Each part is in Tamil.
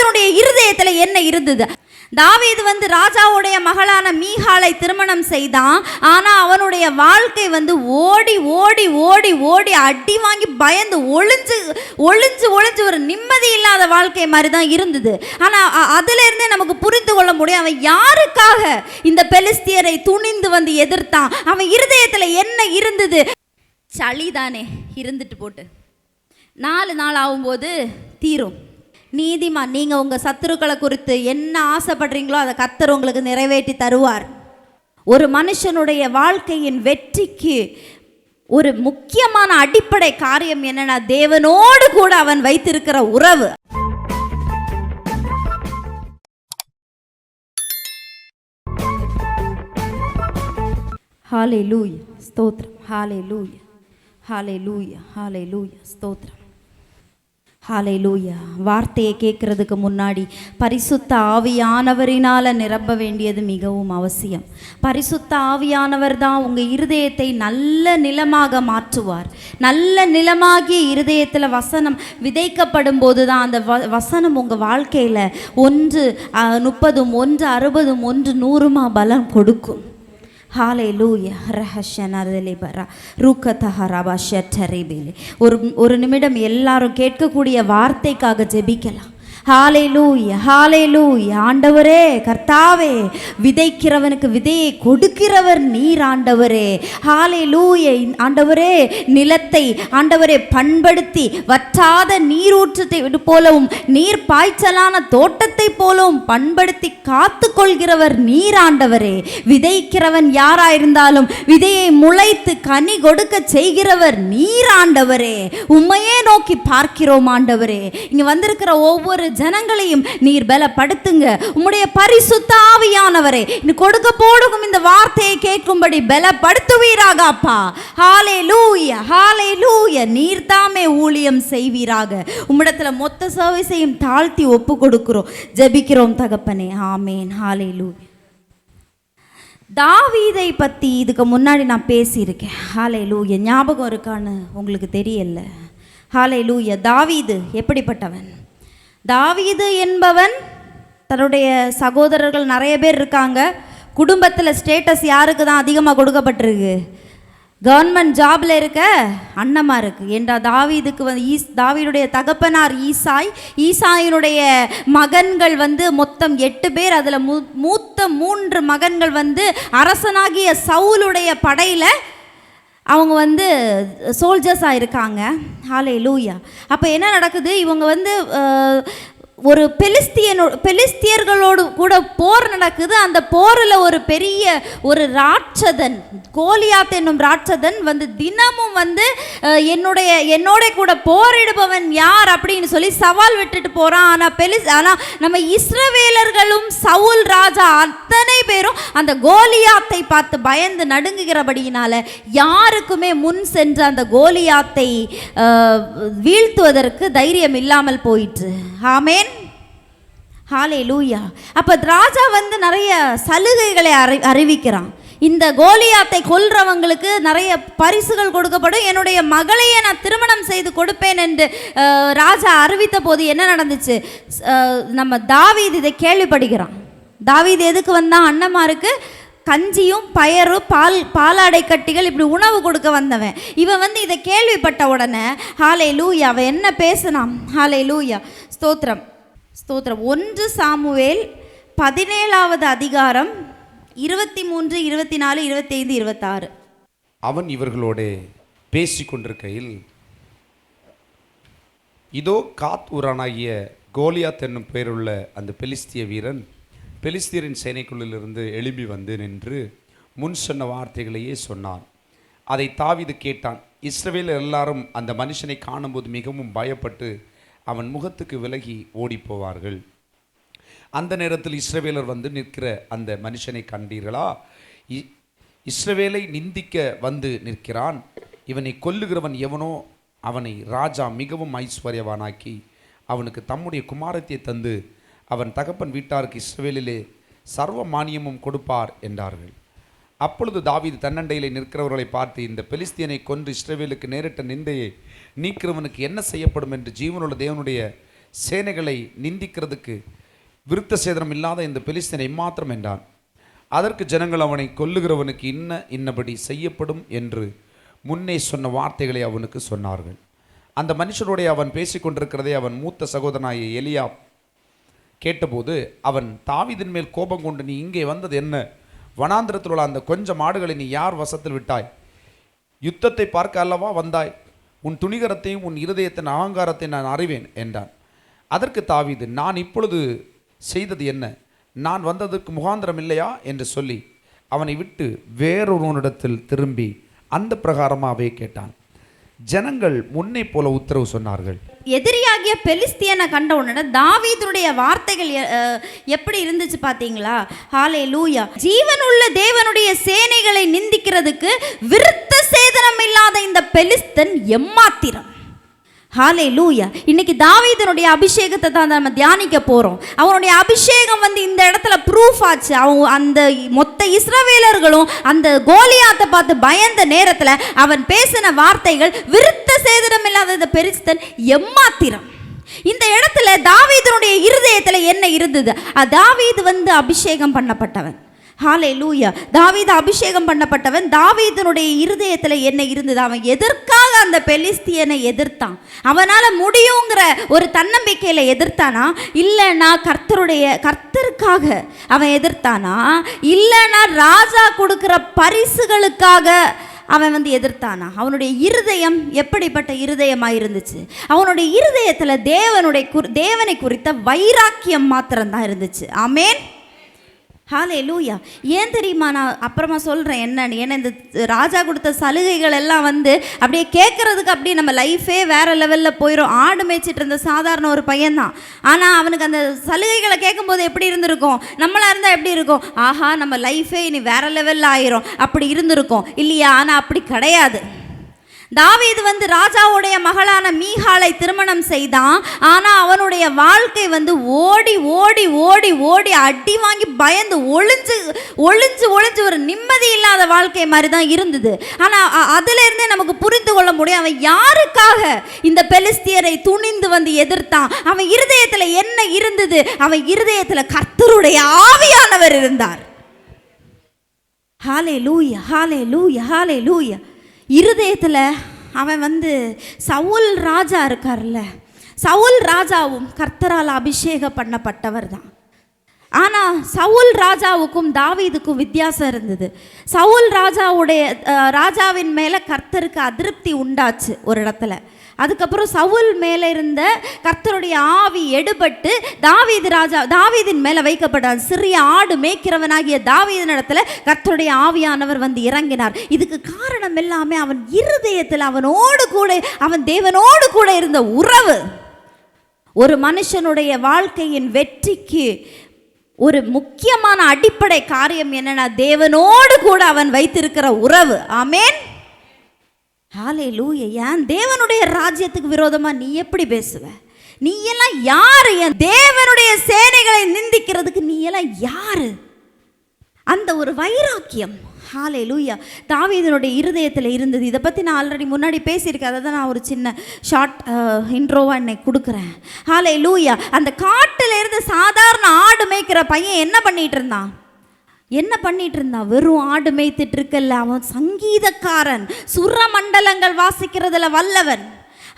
தாவீதுடைய இருதயத்துல என்ன இருந்தது? தாவீது ராஜாவுடைய மகளான மீகாலை திருமணம் செய்தான். ஆனா அவனுடைய வாழ்க்கை ஓடி ஓடி ஓடி ஓடி அடி வாங்கி பயந்து ஒளிஞ்சு ஒளிஞ்சு ஒளிஞ்சு ஒரு நிம்மதி இல்லாத வாழ்க்கை மாதிரி தான் இருந்தது. ஆனா அதுல இருந்தே நமக்கு புரிந்து கொள்ள முடியும் அவன் யாருக்காக இந்த பெலிஸ்தியரை துணிந்து எதிர்த்தான். அவன் இருதயத்துல என்ன இருந்தது? சளிதானே, இருந்துட்டு போட்டு 4 நாள் ஆகும்போது தீரும். நீதிமான், நீங்கள் உங்கள் சத்துருக்களை குறித்து என்ன ஆசைப்படுறீங்களோ அதை கர்த்தர் உங்களுக்கு நிறைவேற்றி தருவார். ஒரு மனுஷனுடைய வாழ்க்கையின் வெற்றிக்கு ஒரு முக்கியமான அடிப்படை காரியம் என்னன்னா, தேவனோடு கூட அவன் வைத்திருக்கிற உறவு. ஹல்லேலூயா, ஸ்தோத்திரம். ஹல்லேலூயா, ஹல்லேலூயா, ஹல்லேலூயா, ஸ்தோத்திரம். ஹல்லேலூயா. வார்த்தையை கேட்கறதுக்கு முன்னாடி பரிசுத்த ஆவியானவரினால் நிரம்ப வேண்டியது மிகவும் அவசியம். பரிசுத்த ஆவியானவர் தான் உங்கள் இருதயத்தை நல்ல நிலமாக மாற்றுவார். நல்ல நிலமாகிய இருதயத்தில் வசனம் விதைக்கப்படும் போது தான் அந்த வசனம் உங்கள் வாழ்க்கையில் 1 30 1 60 1 100 பலம் கொடுக்கும். ஹல்லேலூயா. ரஹஷனரலிபரா ரூகதஹரபா ஷட்டரிபிலி. ஒரு நிமிடம் எல்லாரும் கேட்கக்கூடிய வார்த்தைக்காக ஜெபிக்கலாம். ஹல்லேலூயா, ஹல்லேலூயா. ஆண்டவரே, கர்த்தாவே, விதைக்கிறவனுக்கு விதையை கொடுக்கிறவர் நீர் ஆண்டவரே. ஹல்லேலூயா. ஆண்டவரே, நிலத்தை ஆண்டவரே பண்படுத்தி வற்றாத நீரூற்றத்தை போலவும் நீர் பாய்ச்சலான தோட்டத்தை போலவும் பண்படுத்தி காத்து கொள்கிறவர் நீர் ஆண்டவரே. விதைக்கிறவன் யாராயிருந்தாலும் விதையை முளைத்து கனி கொடுக்க செய்கிறவர் நீர் ஆண்டவரே. உம்மையே நோக்கி பார்க்கிறோம் ஆண்டவரே. இங்க வந்திருக்கிற ஒவ்வொரு ஜனங்களையும் நீர் பலப்படுத்துங்க. உம்முடைய பரிசுத்த ஆவியானவரே கொடுக்க போடுகும் இந்த வார்த்தையை கேட்கும்படி பலப்படுத்துவீராக அப்பா. ஹல்லேலூயா, ஹல்லேலூயா. நீர் தாமே ஊழியம் செய்வீராக. உம்மிடத்துல மொத்த சர்வீஸையும் தாழ்த்தி ஒப்பு கொடுக்கிறோம், ஜெபிக்கிறோம் தகப்பனே. ஆமேன். ஹல்லேலூயா. தாவீதை பற்றி இதுக்கு முன்னாடி நான் பேசியிருக்கேன். ஹல்லேலூயா. ஞாபகம் இருக்கான்னு உங்களுக்கு தெரியல. ஹல்லேலூயா. தாவீது எப்படிப்பட்டவன்? தாவீது என்பவன் தன்னுடைய சகோதரர்கள் நிறைய பேர் இருக்காங்க. குடும்பத்தில் ஸ்டேட்டஸ் யாருக்கு தான் அதிகமாக கொடுக்கப்பட்டிருக்கு? கவர்மெண்ட் ஜாபில் இருக்க அண்ணமா இருக்குது. ஏண்டா தாவீதுக்கு தாவீதுடைய தகப்பனார் ஈசாயினுடைய மகன்கள் மொத்தம் 8 பேர். அதில் மூத்த 3 மகன்கள் அரசனாகிய சவுலுடைய படையில் அவங்க சோல்ஜர்ஸாக இருக்காங்க. ஹல்லேலூயா. அப்போ என்ன நடக்குது? இவங்க ஒரு பெலிஸ்தியர்களோடு கூட போர் நடக்குது. அந்த போரில் ஒரு பெரிய ஒரு ராட்சதன், கோலியாத் என்னும் ராட்சதன் தினமும் என்னோட கூட போரிடுபவன் யார் அப்படின்னு சொல்லி சவால் விட்டுட்டு போகிறான். ஆனால் நம்ம இஸ்ரவேலர்களும் சவுல் ராஜா அத்தனை பேரும் அந்த கோலியாத்தை பார்த்து பயந்து நடுங்குகிறபடியினால யாருக்குமே முன் சென்று அந்த கோலியாத்தை வீழ்த்துவதற்கு தைரியம் இல்லாமல் போயிற்று. ஆமேன். ஹல்லேலூயா. அப்போ ராஜா நிறைய சலுகைகளை அறிவிக்கிறான். இந்த கோலியாத்தை கொல்றவங்களுக்கு நிறைய பரிசுகள் கொடுக்கப்படும், என்னுடைய மகளையே நான் திருமணம் செய்து கொடுப்பேன் என்று ராஜா அறிவித்த போது என்ன நடந்துச்சு? நம்ம தாவீது இதை கேள்விப்படுகிறான். தாவீது எதுக்கு வந்தான்? அண்ணமாருக்கு கஞ்சியும் பயரும் பாலாடை கட்டிகள் இப்படி உணவு கொடுக்க வந்தவன். இவன் இதை கேள்விப்பட்ட உடனே ஹல்லேலூயா அவன் என்ன பேசினான்? ஹல்லேலூயா, ஸ்தோத்திரம், ஸ்தோத்திரம். 1 சாமுவேல் 17வது அதிகாரம் 23, 24, 25, 26. அவன் இவர்களோட பேசிக்கொண்டிருக்கையில் இதோ காத் ஊரானாகிய கோலியாத் என்னும் பெயருள்ள அந்த பெலிஸ்திய வீரன் பெலிஸ்தியரின் சேனைக்குள்ளிலிருந்து எழும்பி நின்று முன் சொன்ன வார்த்தைகளையே சொன்னான். அதை தாவீது கேட்டான். இஸ்ரவேலர் எல்லாரும் அந்த மனுஷனை காணும்போது மிகவும் பயப்பட்டு அவன் முகத்துக்கு விலகி ஓடி போவார்கள். அந்த நேரத்தில் இஸ்ரவேலர் நிற்கிற அந்த மனுஷனை கண்டீர்களா? இஸ்ரவேலை நிந்திக்க நிற்கிறான். இவனை கொல்லுகிறவன் எவனோ அவனை ராஜா மிகவும் ஐஸ்வர்யவானாக்கி அவனுக்கு தம்முடைய குமாரத்தை தந்து அவன் தகப்பன் வீட்டாருக்கு இஸ்ரவேலிலே சர்வ மானியமும் கொடுப்பார் என்றார்கள். அப்பொழுது தாவீது தன்னண்டையிலே நிற்கிறவர்களை பார்த்து, இந்த பெலிஸ்தியனை கொன்று இஸ்ரவேலுக்கு நேரிட்ட நிந்தையை நீக்கிறவனுக்கு என்ன செய்யப்படும் என்று ஜீவனுள்ள தேவனுடைய சேனைகளை நிந்திக்கிறதுக்கு விருத்த சேதனம் இல்லாத இந்த பெலிஸ்தனை மாத்திரம் என்றான். அதற்கு ஜனங்கள் அவனை கொல்லுகிறவனுக்கு இன்னபடி செய்யப்படும் என்று முன்னே சொன்ன வார்த்தைகளை அவனுக்கு சொன்னார்கள். அந்த மனுஷனுடைய அவன் பேசிக்கொண்டிருக்கிறதை அவன் மூத்த சகோதரனாகிய எலியாப் கேட்டபோது அவன் தாவீதின் மேல் கோபம் கொண்டு, நீ இங்கே வந்தது என்ன? வனாந்திரத்தில் உள்ள அந்த கொஞ்சம் மாடுகளை நீ யார் வசத்தில் விட்டாய்? யுத்தத்தை பார்க்க அல்லவா வந்தாய்? உன் துணிகரத்தையும் உன் இருதயத்தின் அகங்காரத்தை நான் அறிவேன் என்றான். அதற்கு தாவீது, நான் இப்பொழுது செய்தது என்ன? நான் வந்ததற்கு முகாந்திரம் இல்லையா என்று சொல்லி அவனை விட்டு வேறொருவனிடத்தில் திரும்பி அந்த பிரகாரமாகவே கேட்டான். ஜனங்கள் முன்னே போல உத்தரவு சொன்னார்கள். எதிரியாகிய பெலிஸ்தியனை கண்ட உடனே தாவீதுடைய வார்த்தைகள் எப்படி இருந்துச்சு பார்த்தீங்களா? ஹல்லேலூயா. ஜீவனுள்ள தேவனுடைய சேனைகளை நிந்திக்கிறதுக்கு விருத்த சேதனம் இல்லாத இந்த பெலிஸ்தன் எம்மாத்திரம். ஹல்லேலூயா. இன்னைக்கு தாவீதனுடைய அபிஷேகத்தை தான் நம்ம தியானிக்க போறோம். அவனுடைய அபிஷேகம் இந்த இடத்துல ப்ரூஃப் ஆச்சு. அவன் அந்த மொத்த இஸ்ரவேலர்களும் அந்த கோலியாத்தை பார்த்து பயந்த நேரத்துல அவன் பேசின வார்த்தைகள் விருத்த சேதனம் இல்லாத இந்த பெலிஸ்தன் எம்மாத்திரம். இந்த இடத்துல தாவீதனுடைய இருதயத்துல என்ன இருந்தது? தாவீது அபிஷேகம் பண்ணப்பட்டவன். ஹல்லேலூயா. தாவீது அபிஷேகம் பண்ணப்பட்டவன். தாவீதனுடைய இருதயத்தில் என்ன இருந்தது? அவன் எதற்காக அந்த பெலிஸ்தியனை எதிர்த்தான்? அவனால் முடியுங்கிற ஒரு தன்னம்பிக்கையில் எதிர்த்தானா? இல்லைனா கர்த்தருக்காக அவன் எதிர்த்தானா? இல்லைனா ராஜா கொடுக்குற பரிசுகளுக்காக அவன் எதிர்த்தானா? அவனுடைய இருதயம் எப்படிப்பட்ட இருதயமாக இருந்துச்சு? அவனுடைய இருதயத்தில் தேவனை குறித்த வைராக்கியம் மாத்திரம்தான் இருந்துச்சு. ஆமேன். ஹல்லேலூயா. ஏன் தெரியுமா? நான் அப்புறமா சொல்கிறேன் என்னன்னு. ஏன்னா இந்த ராஜா கொடுத்த சலுகைகள் எல்லாம் அப்படியே கேட்குறதுக்கு அப்படியே நம்ம லைஃபே வேறு லெவலில் போயிடும். ஆடு மேய்ச்சிட்டு இருந்த சாதாரண ஒரு பையன்தான். ஆனால் அவனுக்கு அந்த சலுகைகளை கேட்கும்போது எப்படி இருந்திருக்கும்? நம்மளாக இருந்தால் எப்படி இருக்கும்? ஆஹா, நம்ம லைஃபே இனி வேறு லெவலில் ஆயிரும் அப்படி இருந்திருக்கும் இல்லையா? ஆனால் அப்படி கிடையாது. தாவீது ராஜாவுடைய மகளான மீகாலை திருமணம் செய்தான். ஆனால் அவனுடைய வாழ்க்கை ஓடி ஓடி ஓடி ஓடி அடி வாங்கி பயந்து ஒளிஞ்சு ஒளிஞ்சு ஒளிஞ்சு ஒரு நிம்மதி இல்லாத வாழ்க்கை மாதிரி தான் இருந்தது. ஆனால் அதிலிருந்தே நமக்கு புரிந்து கொள்ள முடியும் அவன் யாருக்காக இந்த பெலிஸ்தியரை துணிந்து எதிர்த்தான். அவன் இருதயத்தில் என்ன இருந்தது? அவன் இருதயத்தில் கர்த்தருடைய ஆவியானவர் இருந்தார். ஹல்லேலூயா, ஹல்லேலூயா, ஹல்லேலூயா. இருதயத்தில் அவன் சவுல் ராஜா இருக்கார்ல, சவுல் ராஜாவும் கர்த்தரால் அபிஷேகம் பண்ணப்பட்டவர் தான். ஆனால் சவுல் ராஜாவுக்கும் தாவீதுக்கும் வித்தியாசம் இருந்தது. சவுல் ராஜாவின் மேலே கர்த்தருக்கு அதிருப்தி உண்டாச்சு ஒரு இடத்துல. அதுக்கப்புறம் சவுல் மேலே இருந்த கர்த்தருடைய ஆவி எடுபட்டு தாவீதின் மேலே வைக்கப்பட்டார். சிறிய ஆடு மேய்க்கிறவனாகிய தாவீதின் இடத்துல கர்த்தருடைய ஆவியானவர் இறங்கினார். இதுக்கு காரணம் எல்லாமே அவன் இருதயத்தில் அவன் தேவனோடு கூட இருந்த உறவு. ஒரு மனுஷனுடைய வாழ்க்கையின் வெற்றிக்கு ஒரு முக்கியமான அடிப்படை காரியம் என்னன்னா, தேவனோடு கூட அவன் வைத்திருக்கிற உறவு. ஆமேன். ஹல்லேலூயா. ஏன் தேவனுடைய ராஜ்யத்துக்கு விரோதமா நீ எப்படி பேசுவ? நீ எல்லாம் யாரு? தேவனுடைய சேனைகளை நிந்திக்கிறதுக்கு நீ எல்லாம் யாரு? அந்த ஒரு வைராக்கியம் ஹல்லேலூயா தாவீதினுடைய இருதயத்தில் இருந்தது. இதை பற்றி நான் ஆல்ரெடி முன்னாடி பேசியிருக்கேன். அதை தான் நான் ஒரு சின்ன ஷார்ட் இன்ட்ரோவாக இன்னைக்கு கொடுக்குறேன். ஹல்லேலூயா. அந்த காட்டில் இருந்து சாதாரண ஆடு மேய்க்கிற பையன் என்ன பண்ணிட்டு இருந்தான்? வெறும் ஆடு மேய்த்துட்டு இருக்கல்ல, அவன் சங்கீதக்காரன், சுர மண்டலங்கள் வாசிக்கிறதுல வல்லவன்.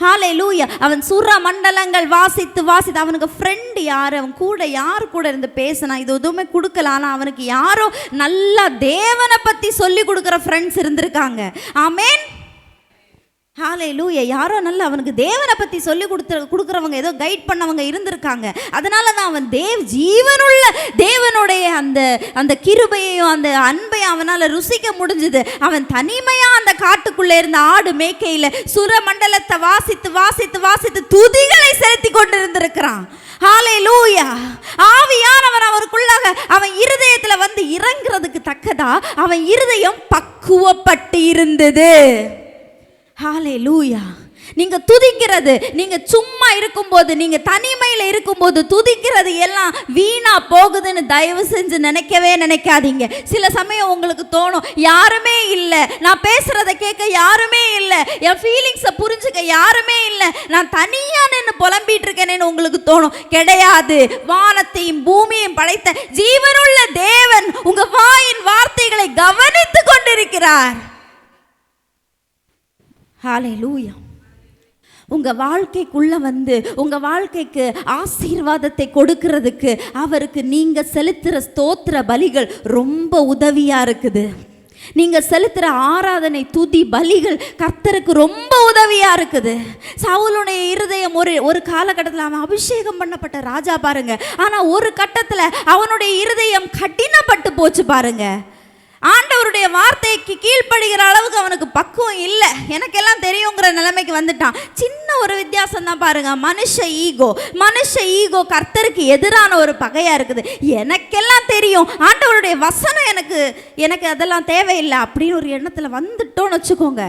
ஹல்லேலூயா. அவன் சுர மண்டலங்கள் வாசித்து அவனுக்கு ஃப்ரெண்டு யார்? அவன் கூட யார் கூட இருந்து பேசினா? இது எதுவுமே கொடுக்கல. ஆனால் அவனுக்கு யாரோ நல்லா தேவனை பற்றி சொல்லி கொடுக்குற ஃப்ரெண்ட்ஸ் இருந்திருக்காங்க. ஆமேன். ஹல்லேலூயா. யாரோ நல்லா அவனுக்கு தேவனை பற்றி சொல்லி கொடுக்குறவங்க, ஏதோ கைட் பண்ணவங்க இருந்திருக்காங்க. அதனால தான் அவன் ஜீவனுள்ள தேவனுடைய அந்த கிருபையையும் அந்த அன்பையும் அவனால் ருசிக்க முடிஞ்சுது. அவன் தனிமையாக அந்த காட்டுக்குள்ளே இருந்த ஆடு மேய்க்கையில் சுர மண்டலத்தை வாசித்து துதிகளை செலுத்தி கொண்டு இருந்திருக்கிறான். ஹல்லேலூயா. ஆவியானவர் அவருக்குள்ளாக அவன் இருதயத்தில் இறங்குறதுக்கு தக்கதா அவன் இருதயம் பக்குவப்பட்டு இருந்தது. ஹல்லேலூயா. நீங்க துதிக்கிறது, நீங்க சும்மா இருக்கும்போது, நீங்க தனிமையில் இருக்கும்போது துதிக்கிறது எல்லாம் வீணா போகுதுன்னு தயவு செஞ்சு நினைக்கவே நினைக்காதீங்க. சில சமயம் உங்களுக்கு தோணும், யாருமே இல்லை, நான் பேசுறதை கேட்க யாருமே இல்லை, என் ஃபீலிங்ஸை புரிஞ்சுக்க யாருமே இல்லை, நான் தனியா நின்று புலம்பிட்டு இருக்கேன்னு உங்களுக்கு தோணும். கிடையாது. வானத்தையும் பூமியையும் படைத்த ஜீவனுள்ள தேவன் உங்க வாயின் வார்த்தைகளை கவனித்துக் கொண்டிருக்கிறார். ஹல்லேலூயா. உங்க வாழ்க்கைக்குள்ள வந்து உங்க வாழ்க்கைக்கு ஆசீர்வாதத்தை கொடுக்கிறதுக்கு அவருக்கு நீங்க செலுத்துற ஸ்தோத்திர பலிகள் ரொம்ப உதவியா இருக்குது. நீங்க செலுத்துற ஆராதனை துதி பலிகள் கர்த்தருக்கு ரொம்ப உதவியா இருக்குது. சவுலுடைய இருதயம் ஒரு காலகட்டத்தில் அவன் அபிஷேகம் பண்ணப்பட்ட ராஜா பாருங்க, ஆனா ஒரு கட்டத்துல அவனுடைய இருதயம் கடினப்பட்டு போச்சு பாருங்க. ஆண்டவருடைய வார்த்தைக்கு கீழ்ப்படுகிற அளவுக்கு அவனுக்கு பக்குவம் இல்லை, எனக்கெல்லாம் தெரியுங்கிற நிலைமைக்கு வந்துட்டான். சின்ன ஒரு வித்தியாசம் தான் பாருங்க. மனுஷ ஈகோ கர்த்தருக்கு எதிரான ஒரு பகையா இருக்குது. எனக்கெல்லாம் தெரியும், ஆண்டவருடைய வசனம் எனக்கு அதெல்லாம் தேவையில்லை அப்படின்னு ஒரு எண்ணத்துல வந்துட்டோன்னு வச்சுக்கோங்க.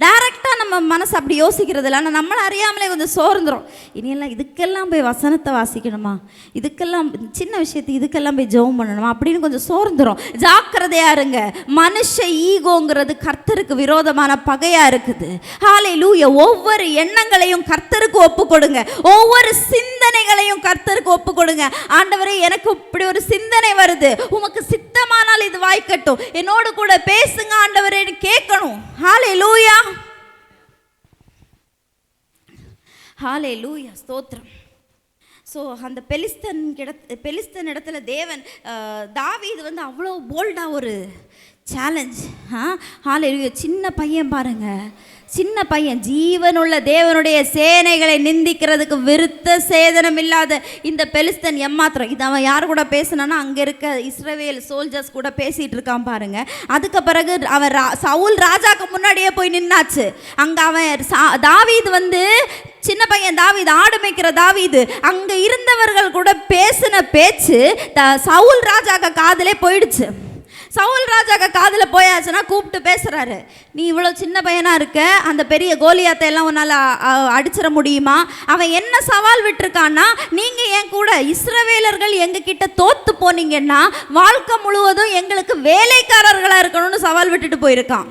டைரக்டா நம்ம மனசு அப்படி யோசிக்கிறது இல்லை, ஆனால் நம்மளை அறியாமலே கொஞ்சம் சோர்ந்துரும். இனியெல்லாம் இதுக்கெல்லாம் போய் வசனத்தை வாசிக்கணுமா, இதுக்கெல்லாம் சின்ன விஷயத்துக்கு இதுக்கெல்லாம் போய் ஜெபம் பண்ணணுமா அப்படின்னு கொஞ்சம் சோர்ந்துரும். ஜாக்கிரதையா இருங்க. மனுஷ ஈகோங்கிறது கர்த்தருக்கு விரோதமான பகையா இருக்குது. ஹல்லேலூயா. ஒவ்வொரு எண்ணங்களையும் கர்த்தருக்கு ஒப்பு கொடுங்க, ஒவ்வொரு சிந்தனைகளையும் கர்த்தருக்கு ஒப்பு கொடுங்க. ஆண்டவரே, எனக்கு இப்படி ஒரு சிந்தனை வருது, உமக்கு சித்தமானால் இது வாய்க்கட்டும், என்னோடு கூட பேசுங்க ஆண்டவரே கேட்கணும். ஹல்லேலூயா. ஹல்லேலூயா. ஸ்தோத்திரம். ஸோ அந்த பெலிஸ்தன் இடத்துல தேவன் தாவீது வந்து அவ்வளோ போல்டாக ஒரு சேலஞ்ச். ஹல்லேலூயா. சின்ன பையன் பாருங்க, சின்ன பையன் ஜீவனுள்ள தேவனுடைய சேனைகளை நிந்திக்கிறதுக்கு விருத்த சேதனம் இல்லாத இந்த பெலிஸ்தன் எம்மாத்திரம். இது அவன் யார் கூட பேசினான்னா அங்கே இருக்க இஸ்ரவேல் சோல்ஜர்ஸ் கூட பேசிகிட்டு இருக்கான் பாருங்க. அதுக்கு பிறகு அவன் சவுல் ராஜாக்கு முன்னாடியே போய் நின்னாச்சு. அங்கே அவன் தாவீது வந்து சின்ன பையன் தாவீது, ஆடு மேய்க்கிற தாவீது, அங்கே இருந்தவர்கள் கூட பேசின பேச்சு சவுல் ராஜாக்கு காதிலே போயிடுச்சு. சவுல் ராஜாக்கு காதில் போயாச்சுன்னா கூப்பிட்டு பேசுகிறாரு, நீ இவ்வளோ சின்ன பையனாக இருக்க, அந்த பெரிய கோலியாத்தை எல்லாம் உன்னால் அடிச்சிட முடியுமா? அவன் என்ன சவால் விட்டுருக்கான்னா, நீங்கள் என் கூட இஸ்ரவேலர்கள் எங்ககிட்ட தோற்று போனீங்கன்னா வாழ்க்கை முழுவதும் எங்களுக்கு வேலைக்காரர்களாக இருக்கணும்னு சவால் விட்டுட்டு போயிருக்கான்.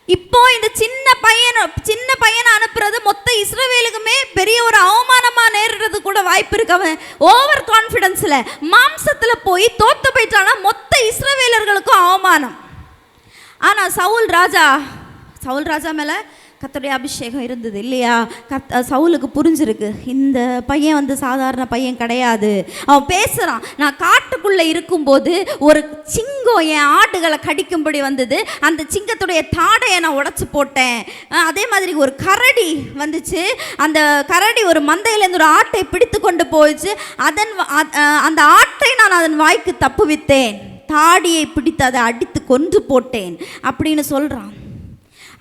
இப்போ இந்த சின்ன பையனை அனுப்புறது மொத்த இஸ்ரவேலுக்குமே பெரிய ஒரு அவமானமா நேரிடுறது கூட வாய்ப்பு இருக்கு. அவன் ஓவர் கான்ஃபிடன்ஸ்ல மாம்சத்துல போய் தோத்து போயிட்டானா மொத்த இஸ்ரவேலர்களுக்கும் அவமானம். ஆனா சவுல் ராஜா மேல கர்த்தருடைய அபிஷேகம் இருந்தது இல்லையா? சவுலுக்கு புரிஞ்சிருக்கு, இந்த பையன் வந்து சாதாரண பையன் கிடையாது. அவன் பேசுகிறான், நான் காட்டுக்குள்ளே இருக்கும்போது ஒரு சிங்கம் என் ஆடுகளை கடிக்கும்படி வந்தது, அந்த சிங்கத்துடைய தாடையை நான் உடச்சி போட்டேன். அதே மாதிரி ஒரு கரடி வந்துச்சு, அந்த கரடி ஒரு மந்தையிலேருந்து ஒரு ஆட்டை பிடித்து கொண்டு போயிடுச்சு, அந்த ஆட்டை நான் அதன் வாய்க்கு தப்புவித்தேன், தாடியை பிடித்து அதை அடித்து கொன்று போட்டேன் அப்படின்னு சொல்கிறான்.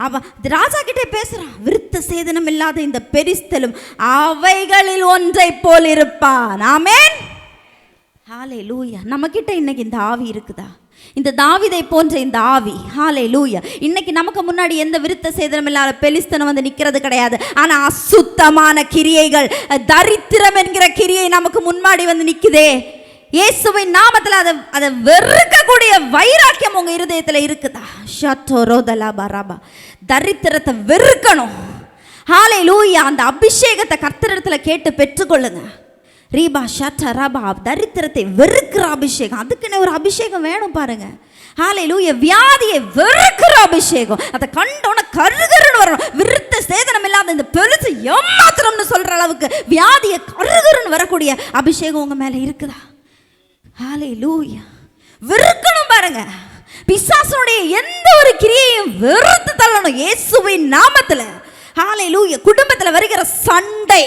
அவன் ராஜா கிட்டே பேசுறான், விருத்த சேதனம் இல்லாத இந்த பெலிஸ்தனும் அவைகளில் ஒன்றை போல் இருப்பான். ஆமென். ஹல்லேலூயா. நம்ம கிட்ட இன்னைக்கு இந்த ஆவி இருக்குதா? இந்த தாவீதை போன்ற இந்த ஆவி. ஹல்லேலூயா. இன்னைக்கு நமக்கு முன்னாடி எந்த விருத்த சேதனம் இல்லாத பெலிஸ்தனும் வந்து நிற்கிறது கிடையாது. ஆனா அசுத்தமான கிரியைகள், தரித்திரம் என்கிற கிரியை நமக்கு முன்னாடி வந்து நிற்குதே. இயேசுவின் நாமத்தில் அதை வெறுக்கக்கூடிய வைராக்கியம் உங்க இருதயத்தில் இருக்குதா? தரித்திரத்தை வெறுக்கணும். ஹல்லேலூயா. அந்த அபிஷேகத்தை கர்த்தரிடத்தில் கேட்டு பெற்றுக்கொள்ளுங்க. ரீபா ஷட்ட ரபா, தரித்திரத்தை வெறுக்கிற அபிஷேகம். அதுக்குன்னு ஒரு அபிஷேகம் வேணும் பாருங்க. ஹல்லேலூயா. வியாதியை வெறுக்கிற அபிஷேகம், அதை கண்டோன கருகருன்னு வரணும். விருத்த சேதனம் இல்லாத இந்த பெருசு ஏமாத்திரம்னு சொல்ற அளவுக்கு வியாதியை கருகருன்னு வரக்கூடிய அபிஷேகம் உங்க மேல இருக்குதா? ஹல்லேலூயா. வெறுக்கணும் பாருங்க. பிசாசுடைய எந்த ஒரு கிரியையும் வெறுத்து தள்ளணும் இயேசுவின் நாமத்தில். ஹல்லேலூயா. குடும்பத்தில் வருகிற சண்டை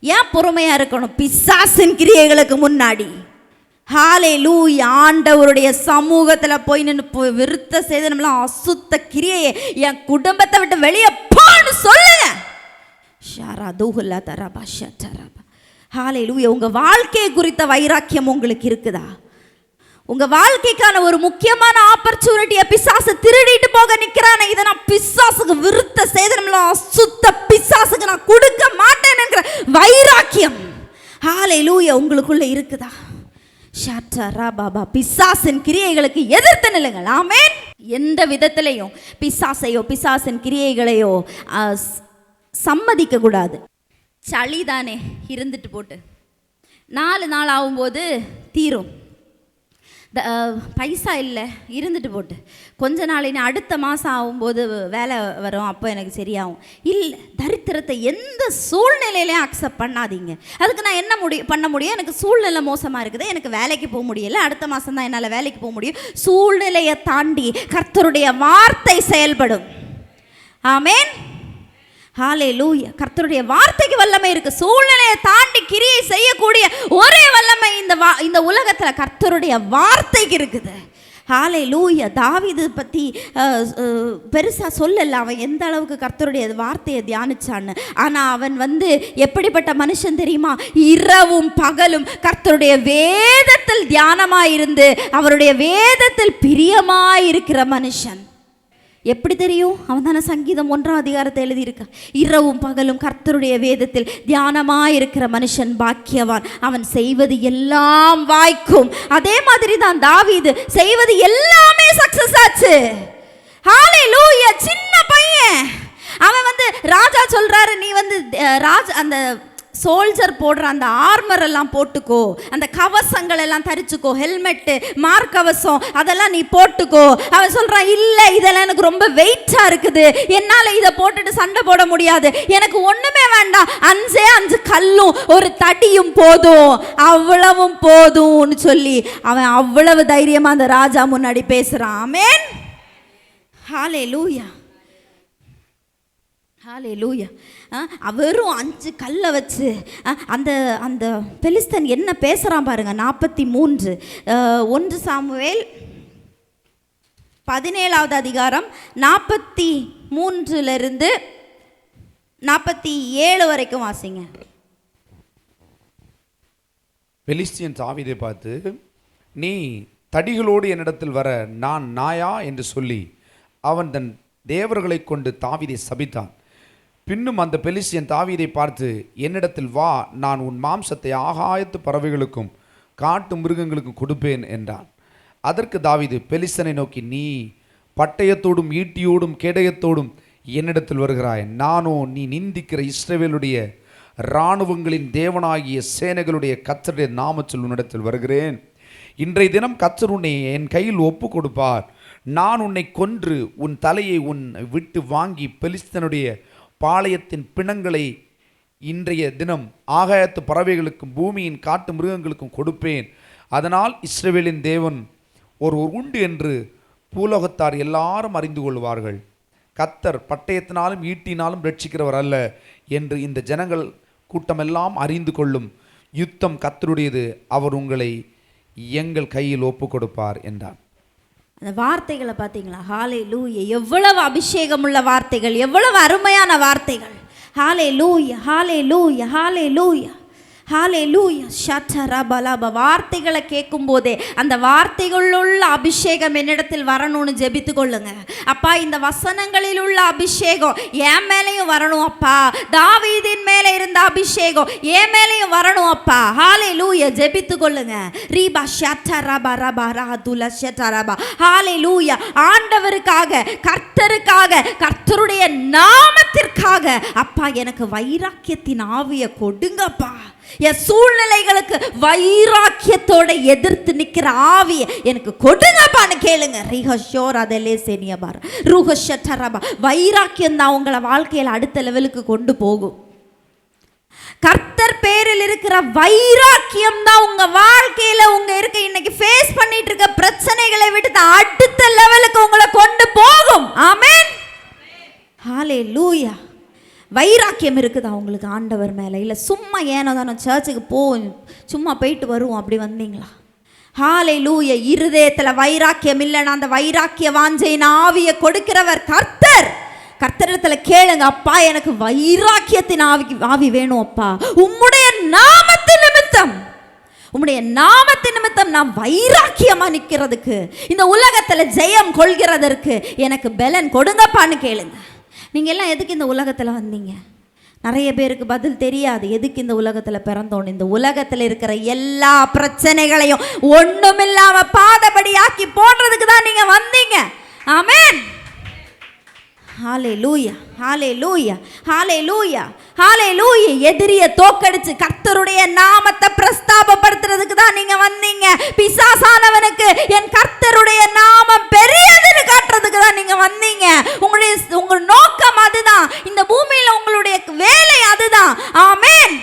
ஏன் பொறுமையா இருக்கணும்? பிசாசின் கிரியைகளுக்கு முன்னாடி. ஹல்லேலூயா. ஆண்டவருடைய சமூகத்தில் போய் நின்று விருத்த சேதனம்லாம் அசுத்த கிரியையை என் குடும்பத்தை விட்டு வெளியே போன்னு சொல்லுங்க. ஹல்லேலூயா. உங்க வாழ்க்கையை குறித்த வைராக்கியம் உங்களுக்கு இருக்குதா? உங்க வாழ்க்கைக்கான ஒரு முக்கியமான ஆப்பர்ச்சுனிட்டியை பிசாசு திருடிட்டு போக நிக்கிறானே, இதை நான் பிசாசுக்கு விருத்த சேதனம் சுத்த பிசாசுக்கு நான் கொடுக்க மாட்டேன் என்கிற வைராக்கியம் ஹல்லேலூயா உங்களுக்குள்ள இருக்குதா? பாபா பிசாசின் கிரியைகளுக்கு எதிர்த்து நில்லுங்கள். ஆமென். எந்த விதத்திலையும் பிசாசையோ பிசாசின் கிரியைகளையோ சம்மதிக்க கூடாது. சளிதானே இருந்துட்டு போட்டு 4 நாள் ஆகும்போது தீரும். பைசா இல்லை இருந்துட்டு போட்டு கொஞ்ச நாளின்னு அடுத்த மாதம் ஆகும்போது வேலை வரும், அப்போ எனக்கு சரியாகும். இல்லை, தரித்திரத்தை எந்த சூழ்நிலையிலையும் அக்செப்ட் பண்ணாதீங்க. அதுக்கு நான் என்ன பண்ண முடியும்? எனக்கு சூழ்நிலை மோசமாக இருக்குது, எனக்கு வேலைக்கு போக முடியலை, அடுத்த மாதம் தான் என்னால் வேலைக்கு போக முடியும். சூழ்நிலையை தாண்டி கர்த்தருடைய வார்த்தை செயல்படும். ஆமென். ஹல்லேலூயா. கர்த்தருடைய வார்த்தைக்கு வல்லமை இருக்கு. சூழ்நிலையை தாண்டி கிரியை செய்யக்கூடிய ஒரே வல்லமை இந்த உலகத்துல கர்த்தருடைய வார்த்தைக்கு இருக்குது. ஹல்லேலூயா. தாவீது பத்தி பெருசா சொல்லல, அவன் எந்த அளவுக்கு கர்த்தருடைய வார்த்தையை தியானிச்சான்னு. ஆனா அவன் எப்படிப்பட்ட மனுஷன் தெரியுமா? இரவும் பகலும் கர்த்தருடைய வேதத்தில் தியானமாயிருந்து அவருடைய வேதத்தில் பிரியமாயிருக்கிற மனுஷன். எப்படி தெரியும்? அவன் தானே சங்கீதம் 1ஆம் அதிகாரத்தை எழுதியிருக்க. இரவும் பகலும் கர்த்தருடைய வேதத்தில் தியானமாயிருக்கிற மனுஷன் பாக்கியவான், அவன் செய்வது எல்லாம் வாய்க்கும். அதே மாதிரி தான் தாவீது செய்வது எல்லாமே சக்சஸ் ஆச்சு. ஹல்லேலூயா. சின்ன பையன் அவன் ராஜா சொல்றாரு, நீ அந்த சோல்ஜர் போடுற அந்த ஆர்மர் எல்லாம் போட்டுக்கோ, அந்த கவசங்கள் எல்லாம் தரிச்சுக்கோ, ஹெல்மெட்டு மார்க்கவசம் அதெல்லாம் நீ போட்டுக்கோ. அவன் சொல்றான், இல்லை இதெல்லாம் எனக்கு ரொம்ப வெயிட்டா இருக்குது, என்னால் இதை போட்டுட்டு சண்டை போட முடியாது, எனக்கு ஒண்ணுமே வேண்டாம், 5 கல்லும் ஒரு தடியும் போதும், அவ்வளவும் போதும்னு சொல்லி அவன் அவ்வளவு தைரியமா அந்த ராஜா முன்னாடி பேசுறான். ஆமென். ஹல்லேலூயா. ஹல்லேலூயா. வெறும் 5 கல்லை வச்சு அந்த பெலிஸ்தன் என்ன பேசுகிறான் பாருங்க. 43 1 சாமுவேல் 17ஆவது அதிகாரம் 43 47 வரைக்கும் வாசிங்க. பெலிஸ்தியன் தாவீதை பார்த்து, நீ தடிகளோடு என்னிடத்தில் வர நான் நாயா என்று சொல்லி அவன் தன் தேவர்களை கொண்டு தாவீதை சபித்தான். பின்னும் அந்த பெலிஸ்தியன் தாவீதை பார்த்து, என்னிடத்தில் வா, நான் உன் மாம்சத்தை ஆகாயத்து பறவைகளுக்கும் காட்டு மிருகங்களுக்கும் கொடுப்பேன் என்றான். அதற்கு தாவீது பெலிஸ்தனை நோக்கி, நீ பட்டயத்தோடும் ஈட்டியோடும் கேடயத்தோடும் என்னிடத்தில் வருகிறாய், நானோ நீ நிந்திக்கிற இஸ்ரவேலுடைய இராணுவங்களின் தேவனாகிய சேனைகளுடைய கர்த்தருடைய நாமத்தில் உன்னிடத்தில் வருகிறேன். இன்றைய தினம் கர்த்தர் உன்னை என் கையில் ஒப்பு கொடுப்பார். நான் உன்னை கொன்று உன் தலையை உன் விட்டு வாங்கி பெலிஸ்தனுடைய பாளையத்தின் பிணங்களை இன்றைய தினம் ஆகாயத்து பறவைகளுக்கும் பூமியின் காட்டு மிருகங்களுக்கும் கொடுப்பேன். அதனால் இஸ்ரவேலின் தேவன் ஒருவர் உண்டு என்று பூலோகத்தார் எல்லாரும் அறிந்து கொள்வார்கள். கர்த்தர் பட்டயத்தினாலும் ஈட்டினாலும் ரட்சிக்கிறவர் அல்ல என்று இந்த ஜனங்கள் கூட்டமெல்லாம் அறிந்து கொள்ளும். யுத்தம் கர்த்தருடையது, அவர் உங்களை எங்கள் கையில் ஒப்பு கொடுப்பார் என்றார். அந்த வார்த்தைகளை பார்த்தீங்களா? ஹல்லேலூயா. எவ்வளவு அபிஷேகம் உள்ள வார்த்தைகள், எவ்வளவு அருமையான வார்த்தைகள். ஹல்லேலூயா. ஹல்லேலூயா. ஹல்லேலூயா. ஹல்லேலூயா. ஷட்டரபலப. வார்த்தைகளை கேட்கும் போதே அந்த வார்த்தைகளுள்ள அபிஷேகம் என்னிடத்தில் வரணும்னு ஜெபித்து கொள்ளுங்க. அப்பா, இந்த வசனங்களில் உள்ள அபிஷேகம் என் மேலேயும் வரணும் அப்பா. தாவீதின் மேலே இருந்த அபிஷேகம் என் மேலேயும் வரணும் அப்பா. ஹல்லேலூயா. ஜெபித்து கொள்ளுங்க. ரீபா ஷட்டரப ரப ராதுல ஷட்டரப. ஹல்லேலூயா. ஆண்டவருக்காக, கர்த்தருக்காக, கர்த்தருடைய நாமத்திற்காக அப்பா எனக்கு வைராக்கியத்தின் ஆவியை கொடுங்கப்பா. என் சூழ்நிலைகளுக்கு வைராக்கியத்தோட எதிர்த்து நிற்கிற ஆவியை எனக்கு கொடுங்கப்பான்னு கேளுங்க. வைராக்கியம் தான் உங்களை வாழ்க்கையில் அடுத்த லெவலுக்கு கொண்டு போகும். கர்த்தர் பேரில் இருக்கிற வைராக்கியம் தான் உங்க வாழ்க்கையில இன்னைக்கு ஃபேஸ் பண்ணிட்டு இருக்க பிரச்சனைகளை விட்டு அடுத்த லெவலுக்கு உங்களை கொண்டு போகும். ஆமென். ஹல்லேலூயா. வைராக்கியம் இருக்குதா உங்களுக்கு ஆண்டவர் மேலே? இல்லை சும்மா ஏனோ தானோ சர்ச்சுக்கு சும்மா போயிட்டு வருவோம் அப்படி வந்தீங்களா? ஹல்லேலூயா. இருதயத்தில் வைராக்கியம் இல்லைன்னா அந்த வைராக்கிய வாஞ்சையின் ஆவியை கொடுக்கிறவர் கர்த்தர். கர்த்தரிடத்தில் கேளுங்க, அப்பா எனக்கு வைராக்கியத்தின் ஆவி வேணும் அப்பா, உம்முடைய நாமத்தின் நிமித்தம், உம்முடைய நாமத்தின் நிமித்தம் நான் வைராக்கியமா நிற்கிறதுக்கு, இந்த உலகத்துல ஜெயம் கொள்கிறதற்கு எனக்கு பலன் கொடுங்கப்பான்னு கேளுங்க. நீங்க எல்லாம் எதுக்கு இந்த உலகத்துல வந்தீங்க? நிறைய பேருக்கு பதில் தெரியாது. எதுக்கு இந்த உலகத்துல பிறந்தோன்னு? இந்த உலகத்துல இருக்கிற எல்லா பிரச்சனைகளையும் ஒண்ணுமில்லாம பாதபடியாக்கி போடுறதுக்கு தான் நீங்க வந்தீங்க. ஆமென். ஹalleluya, ஹalleluya, ஹalleluya, ஹalleluya. எதிரிய தோக்கடிச்சு கர்த்தருடைய நாமத்தை பிரஸ்தாபப்படுத்துறதுக்கு தான் நீங்க வந்தீங்க. பிசாசானவனுக்கு என் கர்த்தருடைய நாமம் பெரியதுன்னு காட்டுறதுக்கு தான் நீங்க வந்தீங்க. உங்க நோக்கம் அதுதான். இந்த பூமியில உங்களுடைய வேலை அதுதான். ஆமென்.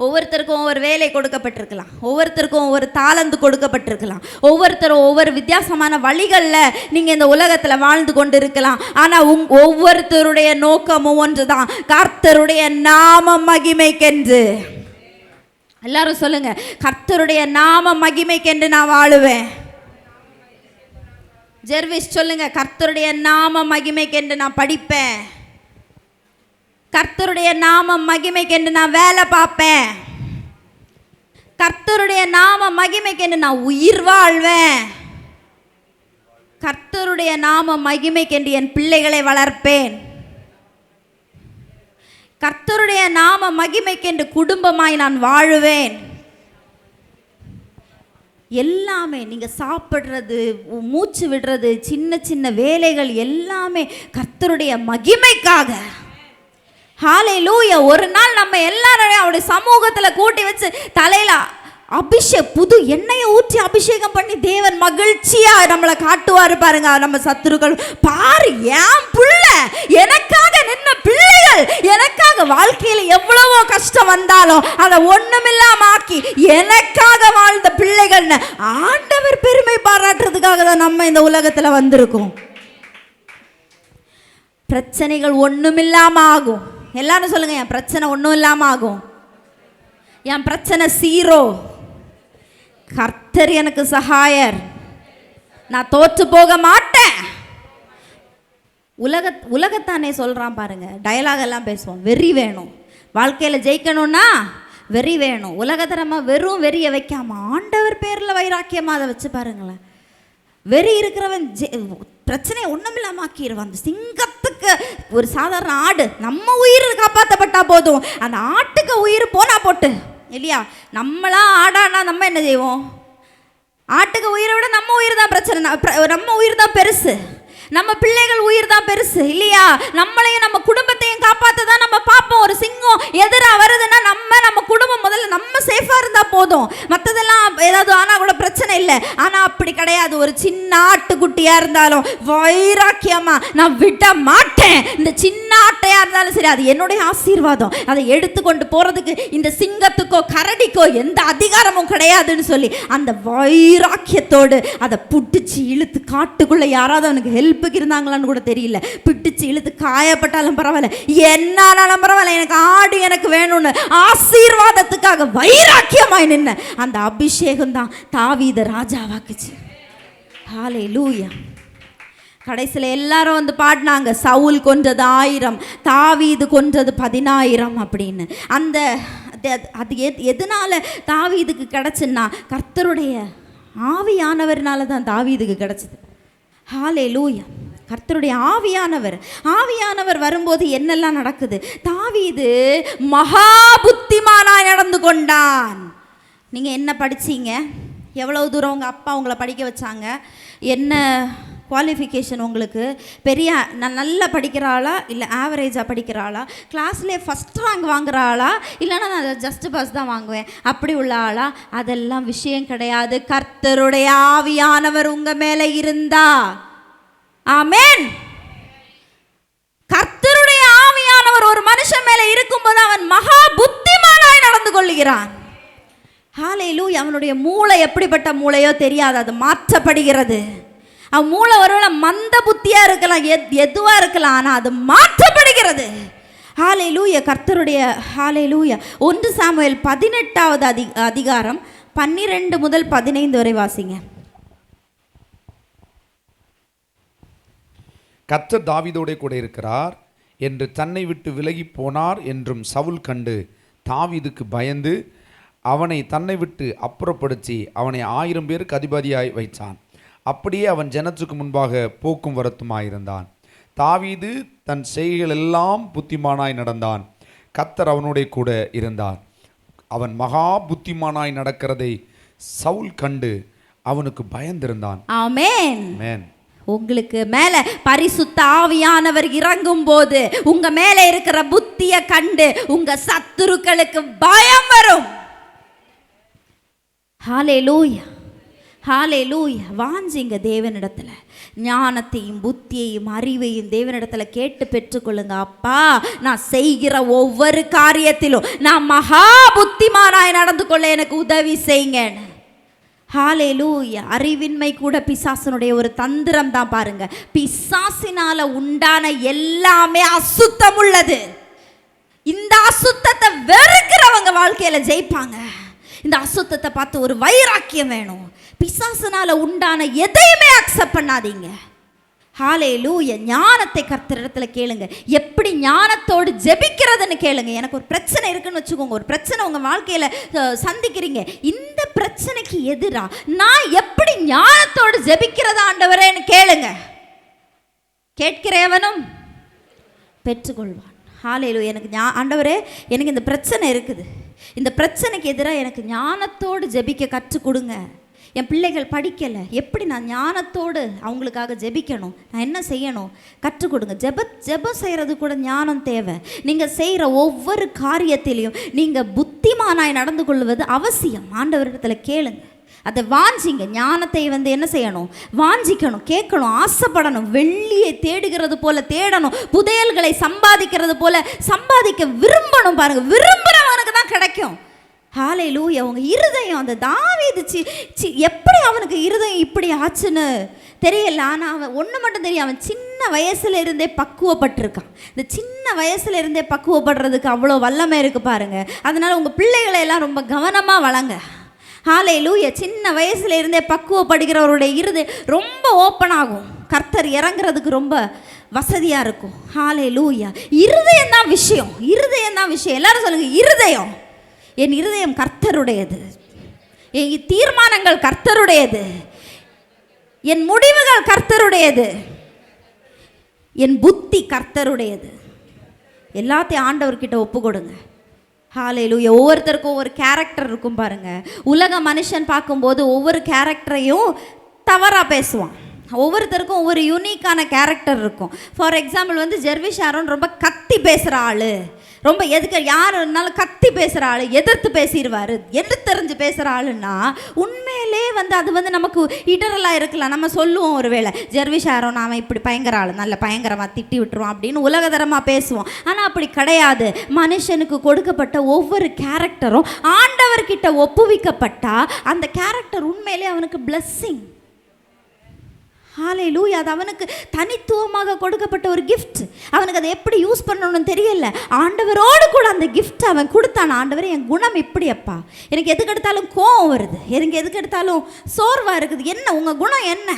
ஒவ்வொருத்தருக்கும் ஒவ்வொரு வேலை கொடுக்கப்பட்டிருக்கலாம், ஒவ்வொருத்தருக்கும் ஒவ்வொரு தாளந்து கொடுக்கப்பட்டிருக்கலாம், ஒவ்வொருத்தரும் ஒவ்வொரு வித்தியாசமான வழிகளில் நீங்கள் இந்த உலகத்தில் வாழ்ந்து கொண்டு இருக்கலாம். ஆனால் ஒவ்வொருத்தருடைய நோக்கமும் ஒன்று தான், கர்த்தருடைய நாம மகிமைக்கென்று. எல்லாரும் சொல்லுங்க, கர்த்தருடைய நாம மகிமைக்கென்று நான் வாழுவேன். ஜெர்விஸ் சொல்லுங்க, கர்த்தருடைய நாம மகிமைக்கென்று நான் படிப்பேன். கர்த்தருடைய நாம மகிமைக்கென்று நான் வேலை பார்ப்பேன். கர்த்தருடைய நாம மகிமைக்கென்று நான் உயிர் வாழ்வேன். கர்த்தருடைய நாம மகிமைக்கென்று என் பிள்ளைகளை வளர்ப்பேன். கர்த்தருடைய நாம மகிமைக்கென்று குடும்பமாய் நான் வாழுவேன். எல்லாமே நீங்க சாப்பிடுறது, மூச்சு விடுறது, சின்ன சின்ன வேலைகள் எல்லாமே கர்த்தருடைய மகிமைக்காக. ஹalleluya. ஒரு நாள் நம்ம எல்லாரையும் அவருடைய சமூகத்துல கூட்டி வச்சு தலையில புது எண்ணெயை ஊற்றி அபிஷேகம் பண்ணி தேவன் மகிழ்ச்சியா நம்மளை காட்டுவாரு பாருங்க. நம்ம சத்துருக்கள் பாரு, ஏன் புள்ள, எனக்காக நின்ன பிள்ளைகள், எனக்காக வாழ்க்கையில எவ்வளவோ கஷ்டம் வந்தாலும் அதை ஒண்ணுமில்லாம ஆக்கி எனக்காக வாழ்ந்த பிள்ளைகள் ஆண்டவர் பெருமை பாராட்டுறதுக்காக தான் நம்ம இந்த உலகத்துல வந்திருக்கோம். பிரச்சனைகள் ஒண்ணுமில்லாம ஆகும். எல்லாரும் சொல்லுங்க, என் பிரச்சனை ஒன்றும் இல்லாமல் ஆகும். என் பிரச்சனை சீரோ. கர்த்தர் எனக்கு சகாயர். நான் தோற்று போக மாட்டேன். உலகத்தானே சொல்கிறான் பாருங்க. டயலாக் எல்லாம் பேசுவோம். வெறி வேணும், வாழ்க்கையில் ஜெயிக்கணும்னா வெறி வேணும். உலகத்தரமாக வெறும் வெறியை வைக்காம ஆண்டவர் பேரில் வைராக்கியமாக அதை வச்சு பாருங்களேன். வெறி இருக்கிறவன் பிரச்சனையை ஒன்றுமில்லாம ஆக்கிடுவான். அந்த சிங்கத்துக்கு ஒரு சாதாரண ஆடு, நம்ம உயிர் காப்பாற்றப்பட்டா போதும், அந்த ஆட்டுக்கு உயிர் போனா போட்டு இல்லையா? நம்மளாம் ஆடானா நம்ம என்ன செய்வோம்? ஆட்டுக்கு உயிரை விட நம்ம உயிர் தான் பிரச்சனை, நம்ம உயிர் தான் பெருசு, நம்ம பிள்ளைகள் உயிர் தான் பெருசு இல்லையா? நம்மளையும் நம்ம குடும்பத்தையும் காப்பாற்ற தான் நம்ம பார்ப்போம். ஒரு சிங்கம் எதிராக வருதுன்னா நம்ம குடும்பம் முதல்ல நம்ம சேஃபாக இருந்தால் போதும், மற்றதெல்லாம் ஏதாவது ஆனால் கூட பிரச்சனை இல்லை. ஆனால் அப்படி கிடையாது. ஒரு சின்ன ஆட்டுக்குட்டியாக இருந்தாலும் வைராக்கியமாக நான் விட மாட்டேன். இந்த சின்ன ஆட்டையாக இருந்தாலும் சரி, அது என்னுடைய ஆசீர்வாதம், அதை எடுத்துக்கொண்டு போகிறதுக்கு இந்த சிங்கத்துக்கோ கரடிக்கோ எந்த அதிகாரமும் கிடையாதுன்னு சொல்லி அந்த வைராக்கியத்தோடு அதை புட்டிச்சு இழுத்து காட்டுக்குள்ளே யாராவது அவனுக்கு ஹெல்ப்புக்கு இருந்தாங்களான்னு கூட தெரியல, பிடிச்சு இழுத்து காயப்பட்டாலும் பரவாயில்ல, என்னாலும் பரவாயில்ல, எனக்கு ஆடு எனக்கு வேணும்னு ஆசீர்வாதத்துக்காக வைராக்கியமாய் நின்ன அந்த அபிஷேகம் தான் தாவீதை ராஜாவாக்குச்சு. ஹalleluya. கடைசியில் எல்லாரும் வந்து பாடினாங்க, சவுல் கொன்றது 1000, தாவீது கொன்றது 10000 அப்படின்னு. அந்த அது எதனால தாவீதுக்கு கிடச்சுன்னா, கர்த்தருடைய ஆவியானவர்னால தான் தாவீதுக்கு கிடச்சிது. ஹalleluya. கர்த்தருடைய ஆவியானவர் வரும்போது என்னெல்லாம் நடக்குது? தாவீது மகா புத்திமானாய் நடந்து கொண்டான். நீங்கள் என்ன படிச்சீங்க? எவ்வளவு தூரம் உங்கள் அப்பா உங்களை படிக்க வச்சாங்க? என்ன குவாலிஃபிகேஷன் உங்களுக்கு? பெரிய நல்லா படிக்கிற ஆளா, இல்லை ஆவரேஜாக படிக்கிற ஆளா, கிளாஸ்லேயே ஃபஸ்ட் ரேங்க் வாங்குகிற ஆளா, இல்லைன்னா நான் ஜஸ்ட் பாஸ் தான் வாங்குவேன் அப்படி உள்ள ஆளா? அதெல்லாம் விஷயம் கிடையாது. கர்த்தருடைய ஆவியானவர் உங்கள் மேலே இருந்தா, ஆமென். கர்த்தருடைய ஆவியானவர் ஒரு மனுஷன் மேலே இருக்கும்போது அவன் மகா புத்திமானாய் நடந்து கொள்கிறான். ஹalleluya. அவனுடைய மூளை எப்படிப்பட்ட மூளையோ தெரியாது, அது மாற்றப்படுகிறது. அவன் மூளை ஒருவேளை மந்த புத்தியாக இருக்கலாம், எதுவாக இருக்கலாம், ஆனால் அது மாற்றப்படுகிறது. ஹalleluya. கர்த்தருடைய ஹalleluya. 1 சாமுவேல் 18வது அதிகாரம் 12 முதல் 15 வரை வாசிங்க. கர்த்தர் தாவீதோடே கூட இருக்கிறார் என்று தன்னை விட்டு விலகி போனார் என்றும் சவுல் கண்டு தாவீதுக்கு பயந்து அவனை தன்னை விட்டு அப்புறப்படுத்தி அவனை 1000 பேருக்கு அதிபதியாய் வைத்தான். அப்படியே அவன் ஜனத்துக்கு முன்பாக போக்கும் வரத்துமாயிருந்தான். தாவீது தன் செய்கைகளெல்லாம் புத்திமானாய் நடந்தான். கர்த்தர் அவனுடைய கூட இருந்தார். அவன் மகா புத்திமானாய் நடக்கிறதை சவுல் கண்டு அவனுக்கு பயந்திருந்தான். ஆமென். ஆமென். உங்களுக்கு மேல பரிசுத்த ஆவியானவர் இறங்கும் போது உங்க மேல இருக்கிற புத்திய கண்டு உங்க சத்துருக்களுக்கு பயம் வரும். ஹalleluya, ஹalleluya. வாஞ்சிங்க தேவனிடத்துல ஞானத்தையும் புத்தியையும் அறிவையும் தேவனிடத்துல கேட்டு பெற்றுக்கொள்ளுங்க. அப்பா, நான் செய்கிற ஒவ்வொரு காரியத்திலும் நான் மகா புத்திமானாய் நடந்து கொள்ள எனக்கு உதவி செய்யுங்க. ஹalleluya. அறிவின்மை கூட பிசாசனுடைய ஒரு தந்திரம் தான் பாருங்க. பிசாசினால உண்டான எல்லாமே அசுத்தம் உள்ளது. இந்த அசுத்தத்தை வெறுக்கிறவங்க வாழ்க்கையில ஜெயிப்பாங்க. இந்த அசுத்தத்தை பார்த்து ஒரு வைராக்கியம் வேணும். பிசாசினால உண்டான எதையுமே அக்செப்ட் பண்ணாதீங்க. ஹalleluya. ஞானத்தை கர்த்தரிடத்துல கேளுங்க. எப்படி ஞானத்தோடு ஜெபிக்கிறதுன்னு கேளுங்க. எனக்கு ஒரு பிரச்சனை இருக்குன்னு வச்சுக்கோங்க. ஒரு பிரச்சனை உங்க வாழ்க்கையில சந்திக்கிறீங்க. இந்த பிரச்சனைக்கு எதிரா நான் எப்படி ஞானத்தோடு ஜெபிக்கிறதா ஆண்டவரேன்னு கேளுங்க. கேட்கிறவனும் பெற்றுக்கொள்வான். ஹalleluya. எனக்கு ஆண்டவரே, எனக்கு இந்த பிரச்சனை இருக்குது. இந்த பிரச்சனைக்கு எதிராக எனக்கு ஞானத்தோடு ஜெபிக்க கற்றுக் கொடுங்க. என் பிள்ளைகள் படிக்கலை, எப்படி நான் ஞானத்தோடு அவங்களுக்காக ஜெபிக்கணும், நான் என்ன செய்யணும் கற்றுக் கொடுங்க. ஜெபம் செய்கிறது கூட ஞானம் தேவை. நீங்கள் செய்கிற ஒவ்வொரு காரியத்திலையும் நீங்கள் புத்திமானாய் நடந்து கொள்வது அவசியம். ஆண்டவரிடத்தில் கேளுங்க, அதை வாஞ்சிங்க. ஞானத்தை என்ன செய்யணும்? வாஞ்சிக்கணும், கேட்கணும், ஆசைப்படணும். வெள்ளியை தேடுகிறது போல தேடணும். புதையல்களை சம்பாதிக்கிறது போல சம்பாதிக்க விரும்பணும். பாருங்க, விரும்புகிறவனுக்கு தான் கிடைக்கும். ஹalleluya. உங்க இருதயம், அந்த தாவீது எப்படி அவனுக்கு இருதயம் இப்படி ஆச்சுன்னு தெரியல. ஆனால் அவன் ஒன்று மட்டும் தெரியும், அவன் சின்ன வயசுல இருந்தே பக்குவப்பட்டிருக்கான். இந்த சின்ன வயசுல இருந்தே பக்குவப்படுறதுக்கு அவ்வளோ வல்லமை இருக்கு பாருங்க. அதனால உங்க பிள்ளைகளை எல்லாம் ரொம்ப கவனமாக வளங்க. ஹalleluya. சின்ன வயசுல இருந்தே பக்குவப்படுகிறவருடைய இருதயம் ரொம்ப ஓப்பன் ஆகும். கர்த்தர் இறங்குறதுக்கு ரொம்ப வசதியாக இருக்கும். ஹalleluya. இருதயம் தான் விஷயம், இருதயம் தான் விஷயம். எல்லாரும் சொல்லுங்க, இருதயம். என் இருதயம் கர்த்தருடையது, என் தீர்மானங்கள் கர்த்தருடையது, என் முடிவுகள் கர்த்தருடையது, என் புத்தி கர்த்தருடையது. எல்லாத்தையும் ஆண்டவர்கிட்ட ஒப்பு கொடுங்க. ஹalleluya. ஒவ்வொருத்தருக்கும் ஒவ்வொரு கேரக்டர் இருக்கும் பாருங்க. உலக மனுஷன் பார்க்கும்போது ஒவ்வொரு கேரக்டரையும் தவறாக பேசுவான். ஒவ்வொருத்தருக்கும் ஒவ்வொரு யூனிக்கான கேரக்டர் இருக்கும். ஃபார் எக்ஸாம்பிள் ஜெர்விஷ் ஆரோன் ரொம்ப கத்தி பேசுகிற ஆள், ரொம்ப எதுக்கு யாருன்னாலும் கத்தி பேசுகிற ஆள், எதிர்த்து பேசிடுவார், எடுத்தெறிஞ்சு பேசுகிற ஆளுன்னா உண்மையிலே அது நமக்கு இடரலாக இருக்கலாம். நம்ம சொல்லுவோம், ஒரு வேளை ஜெர்விஷ் ஆரோன் அவன் இப்படி பயங்கர ஆள், நல்ல பயங்கரமாக திட்டி விட்டுருவான் அப்படின்னு உலகதரமாக பேசுவோம். ஆனால் அப்படி கிடையாது. மனுஷனுக்கு கொடுக்கப்பட்ட ஒவ்வொரு கேரக்டரும் ஆண்டவர்கிட்ட ஒப்புவிக்கப்பட்டால் அந்த கேரக்டர் உண்மையிலே அவனுக்கு பிளஸ்ஸிங். ஹalleluya. அது அவனுக்கு தனித்துவமாக கொடுக்கப்பட்ட ஒரு கிஃப்ட். அவனுக்கு அதை எப்படி யூஸ் பண்ணணும்னு தெரியல. ஆண்டவரோடு கூட அந்த கிஃப்ட் அவன் கொடுத்தான். ஆண்டவரே, என் குணம் இப்படி அப்பா, எனக்கு எதுக்கு எடுத்தாலும் கோவம் வருது, எனக்கு எதுக்கு எடுத்தாலும் சோர்வாக இருக்குது, என்ன உங்கள் குணம் என்ன?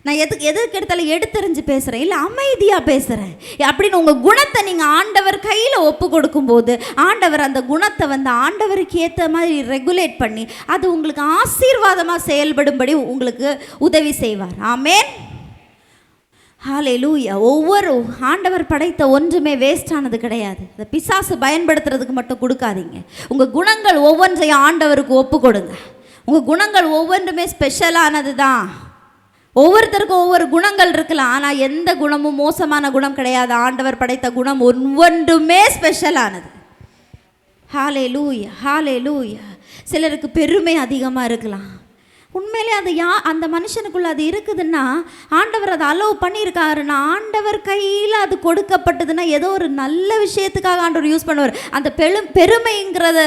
நான் எதுக்கு எடுத்தாலும் எடுத்தறிஞ்சு பேசுகிறேன், இல்லை அமைதியாக பேசுகிறேன் அப்படின்னு உங்கள் குணத்தை நீங்கள் ஆண்டவர் கையில் ஒப்பு கொடுக்கும்போது ஆண்டவர் அந்த குணத்தை ஆண்டவருக்கு ஏற்ற மாதிரி ரெகுலேட் பண்ணி அது உங்களுக்கு ஆசீர்வாதமாக செயல்படும்படி உங்களுக்கு உதவி செய்வார். ஆமென். ஹalleluya. ஒவ்வொரு ஆண்டவர் படைத்த ஒன்றுமே வேஸ்டானது கிடையாது. அதை பிசாசு பயன்படுத்துறதுக்கு மட்டும் கொடுக்காதீங்க. உங்கள் குணங்கள் ஒவ்வொன்றையும் ஆண்டவருக்கு ஒப்பு கொடுங்க. உங்கள் குணங்கள் ஒவ்வொன்றுமே ஸ்பெஷலானது தான். ஒவ்வொருத்தருக்கும் ஒவ்வொரு குணங்கள் இருக்கலாம், ஆனால் எந்த குணமும் மோசமான குணம் கிடையாது. ஆண்டவர் படைத்த குணம் ஒவ்வொன்றுமே ஸ்பெஷலானது. ஹalleluya, ஹalleluya. சிலருக்கு பெருமை அதிகமாக இருக்கலாம். உண்மையிலே அது அந்த மனுஷனுக்குள்ள அது இருக்குதுன்னா ஆண்டவர் அதை அலோவ் பண்ணியிருக்காருன்னா, ஆண்டவர் கையில் அது கொடுக்கப்பட்டதுன்னா ஏதோ ஒரு நல்ல விஷயத்துக்காக ஆண்டவர் யூஸ் பண்ணுவார். அந்த பெருமைங்கிறத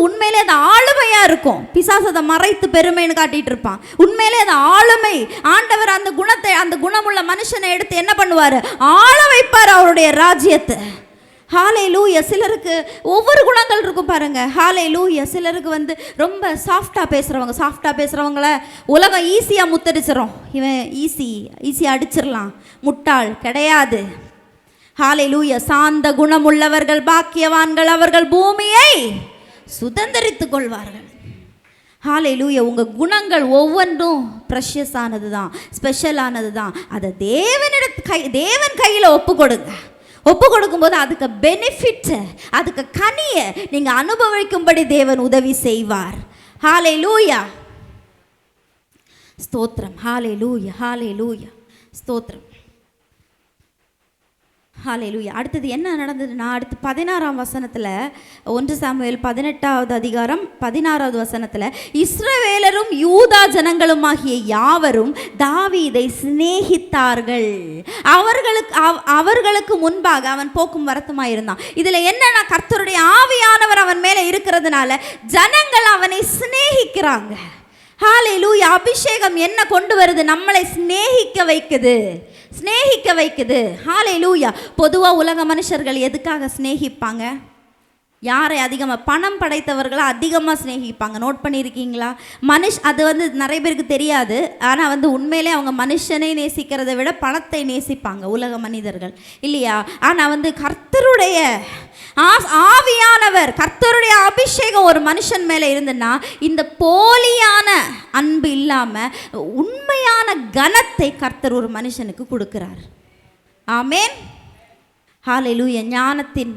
உண்மையிலே அது ஆளுமையாக இருக்கும். பிசாசு அதை மறைத்து பெருமைன்னு காட்டிகிட்டு இருப்பான். உண்மையிலே அது ஆளுமை. ஆண்டவர் அந்த குணத்தை, அந்த குணமுள்ள மனுஷனை எடுத்து என்ன பண்ணுவார்? ஆள வைப்பார் அவருடைய ராஜ்யத்தை. ஹalleluya. சிலருக்கு ஒவ்வொரு குணங்கள் இருக்கும் பாருங்க. ஹalleluya. சிலருக்கு ரொம்ப சாஃப்டாக பேசுகிறவங்கள உலகம் ஈஸியாக முத்தடிச்சிடும். இவன் ஈஸியாக அடிச்சிடலாம், முட்டாள் கிடையாது. ஹalleluya. சாந்த குணமுள்ளவர்கள் பாக்கியவான்கள், அவர்கள் பூமியை சுதந்தரித்துக் கொள்வார்கள். ஹalleluya. உங்கள் குணங்கள் ஒவ்வொன்றும் ப்ரெஷியஸானது தான், ஸ்பெஷலானது தான். அதை தேவன் கையில் ஒப்பு கொடுங்க. ஒப்பு கொடுக்கும்போது அதுக்கு பெனிஃபிட், அதுக்கு கனியை நீங்கள் அனுபவிக்கும்படி தேவன் உதவி செய்வார். ஹalleluya. ஸ்தோத்திரம். ஹalleluya, ஹalleluya, ஸ்தோத்திரம். ஹalleluya. அடுத்தது என்ன நடந்ததுன்னா, அடுத்து 16ஆம் வசனத்தில், 1 சாமுவேல் 18வது அதிகாரம் 16வது வசனத்தில், இஸ்ரவேலரும் யூதா ஜனங்களுமாகிய யாவரும் தாவீதை சிநேகித்தார்கள். அவர்களுக்கு முன்பாக அவன் போக்கும் வரத்துமாய் இருந்தான். இதில் என்னன்னா, கர்த்தருடைய ஆவியானவர் அவன் மேலே இருக்கிறதுனால ஜனங்கள் அவனை சிநேகிக்கிறாங்க. ஹalleluya. அபிஷேகம் என்ன கொண்டு வருது? நம்மளை சிநேகிக்க வைக்குது. ஹalleluya. பொதுவாக உலக மனுஷர்கள் எதுக்காக சிநேகிப்பாங்க? யாரை அதிகமாக? பணம் படைத்தவர்களை அதிகமாக சிநேகிப்பாங்க. நோட் பண்ணியிருக்கீங்களா? அது நிறைய பேருக்கு தெரியாது. ஆனால் உண்மையிலே அவங்க மனுஷனை நேசிக்கிறதை விட பணத்தை நேசிப்பாங்க உலக மனிதர்கள், இல்லையா? ஆனால் கர்த்தருடைய ஆவியானவர், கர்த்தருடைய அபிஷேகம் ஒரு மனுஷன் மேலே இருந்துன்னா, இந்த போலியான அன்பு இல்லாமல் உண்மையான கனத்தை கர்த்தர் ஒரு மனுஷனுக்கு கொடுக்கிறார். ஆமேன். ஹalleluya. ஞானத்தின்